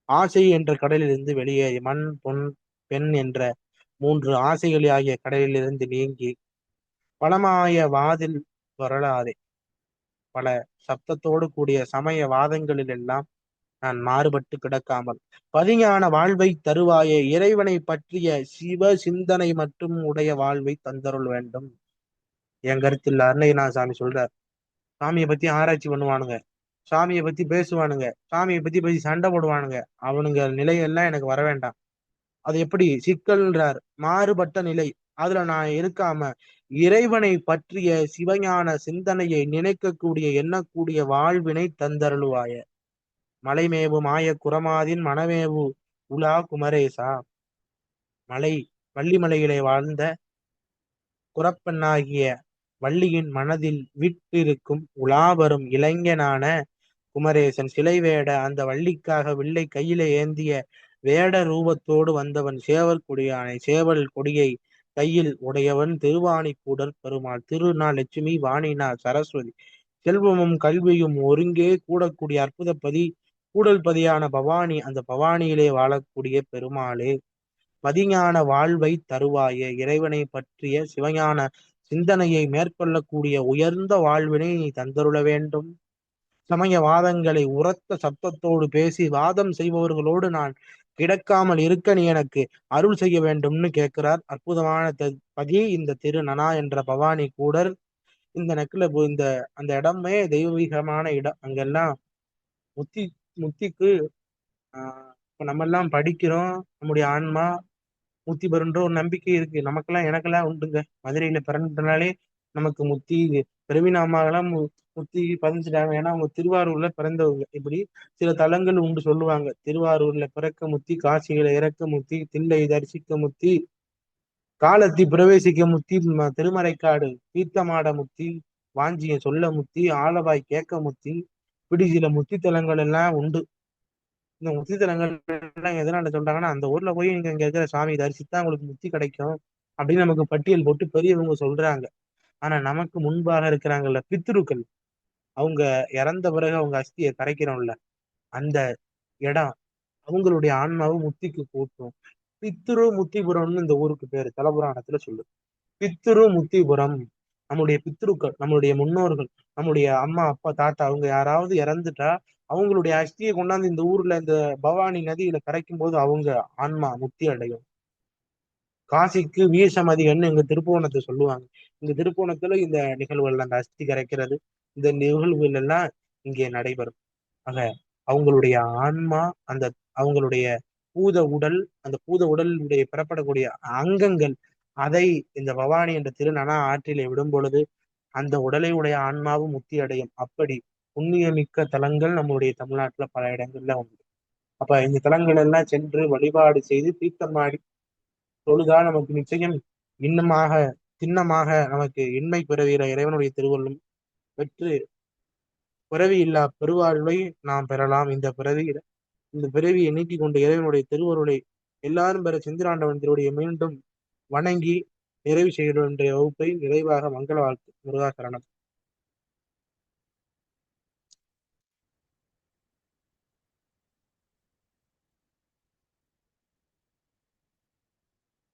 ஆசை என்ற கடலிலிருந்து வெளியேறி மண் பொன் பெண் என்ற 3 ஆசைகள் ஆகிய கடலிலிருந்து நீங்கி பலமாய வாதில் வரலாதே பல சப்தத்தோடு கூடிய சமய வாதங்களில் எல்லாம் நான் மாறுபட்டு கிடக்காமல் பதிஞான வாழ்வை தருவாயே இறைவனை பற்றிய சிவ சிந்தனை மற்றும் உடைய வாழ்வை தந்தருள் வேண்டும். என் கருத்தில் அருணகிரிநாத சாமி சொல்றார். சாமியை பத்தி ஆராய்ச்சி பண்ணுவானுங்க, சாமியை பத்தி பேசுவானுங்க, சாமியை பத்தி பேசி சண்டை போடுவானுங்க. அவனுங்க நிலையெல்லாம் எனக்கு வர வேண்டாம். அது எப்படி சிக்கல்ன்றார். மாறுபட்ட நிலை. அதுல நான் இருக்காம இறைவனை பற்றிய சிவஞான சிந்தனையை நினைக்கக்கூடிய எண்ணக்கூடிய வாழ்வினை தந்தருளுவாய. மலைமேவு மாய குரமாதின் மணமேவு உலா குமரேசா. மலை வள்ளிமலையிலே வாழ்ந்த குரப்பெண்ணாகிய வள்ளியின் மனதில் விட்டிருக்கும் உலாவரும் இளைஞனான குமரேசன் சிலை வேட அந்த வள்ளிக்காக வில்லை கையிலே ஏந்திய வேட ரூபத்தோடு வந்தவன் சேவல் கொடியானை. சேவல் கொடியை கையில் உடையவன் திருவாணி கூடல் பெருமாள். திருநா லட்சுமி, வாணினா சரஸ்வதி. செல்வமும் கல்வியும் ஒருங்கே கூடக்கூடிய அற்புதப்பதி கூடல் பதியான பவானி. அந்த பவானியிலே வாழக்கூடிய பெருமாளே பதிஞான வாழ்வை தருவாயே. இறைவனை பற்றிய சிவஞான சிந்தனையை மேற்கொள்ளக்கூடிய உயர்ந்த வாழ்வினை நீ தந்தருள வேண்டும். சமய வாதங்களை உரத்த சப்தத்தோடு பேசி வாதம் செய்பவர்களோடு நான் கிடக்காமல் இருக்க நீ எனக்கு அருள் செய்ய வேண்டும்னு கேட்கிறார். அற்புதமான பதி இந்த திரு நனா என்ற பவானி கூடர். இந்த நெக்கில இந்த அந்த இடமே தெய்வீகமான இடம். அங்கெல்லாம் முத்திக்கு இப்ப நம்ம எல்லாம் படிக்கிறோம். நம்முடைய ஆன்மா முத்தி பெறுன்ற ஒரு நம்பிக்கை இருக்கு. நமக்கெல்லாம் எனக்கெல்லாம் உண்டுங்க. மதுரையில பிறந்ததுனாலே நமக்கு முத்தி. பெருமினாமாவெல்லாம் முத்தி பதிஞ்சிட்டாங்க. ஏன்னா அவங்க திருவாரூர்ல பிறந்தவங்க. இப்படி சில தலங்கள் உண்டு சொல்லுவாங்க. திருவாரூர்ல பிறக்க முத்தி, காசியில இறக்க முத்தி, தில்லை தரிசிக்க முத்தி, காலத்தி பிரவேசிக்க முத்தி, திருமறைக்காடு தீர்த்தமாட முத்தி, வாஞ்சிய சொல்ல முத்தி, ஆலவாய் கேட்க முத்தி, இப்படி சில முத்தி தலங்கள் எல்லாம் உண்டு. இந்த முத்தி தலங்கள் எல்லாம் எதனால சொல்றாங்கன்னா அந்த ஊர்ல போய் நீங்க இங்க இருக்கிற சாமி தரிசித்தா உங்களுக்கு முத்தி கிடைக்கும். அப்படின்னு நமக்கு பட்டியல் போட்டு பெரியவங்க சொல்றாங்க. ஆனா நமக்கு முன்பாக இருக்கிறாங்கல்ல பித்ருக்கள், அவங்க இறந்த பிறகு அவங்க அஸ்தியை கரைக்கிறோம்ல, அந்த இடம் அவங்களுடைய ஆன்மாவை முத்திக்கு கூட்டும். பித்ரு முத்திபுரம்னு இந்த ஊருக்கு பேரு தலபுராணத்துல சொல்லு. பித்ரு முத்திபுரம், நம்முடைய பித்ருக்கள், நம்மளுடைய முன்னோர்கள், நம்முடைய அம்மா அப்பா தாத்தா அவங்க யாராவது இறந்துட்டா அவங்களுடைய அஸ்தியை கொண்டாந்து இந்த ஊர்ல இந்த பவானி நதியில கரைக்கும் போது அவங்க ஆன்மா முக்தி அடையும். காசிக்கு வீசமதிகன்னு எங்க திருப்புவனத்தை சொல்லுவாங்க. இந்த திருப்புவனத்துல இந்த நிகழ்வுகள், அந்த அஸ்தி கரைக்கிறது, இந்த நிகழ்வுகள் எல்லாம் இங்கே நடைபெறும். ஆக அவங்களுடைய ஆன்மா, அந்த அவங்களுடைய பூத உடல், அந்த பூத உடலுடைய பெறப்படக்கூடிய அங்கங்கள், அதை இந்த பவானி என்ற திருநனா ஆற்றிலே விடும் பொழுது அந்த உடலை உடைய ஆன்மாவும் முக்தி அடையும். அப்படி புண்ணியமிக்க தலங்கள் நம்முடைய தமிழ்நாட்டுல பல இடங்கள்ல உண்டு. அப்ப இந்த தலங்கள் எல்லாம் சென்று வழிபாடு செய்து தீர்த்தமாடி தொழுதா நமக்கு நிச்சயம் இன்னமாக சின்னமாக நமக்கு இன்மை பிறவியில இறைவனுடைய திருவள்ளும் பெற்று பிறவி இல்லா பெருவாழ்வை நாம் பெறலாம். இந்த பிறவியை நீக்கிக் கொண்டு இறைவனுடைய திருவருளை எல்லாரும் பெற செந்திராண்டவன் திருவுடைய மீண்டும் வணங்கி நிறைவு செய்கிற வகுப்பை நிறைவாக மங்கள வாழ்த்து. முருகா சரணம்.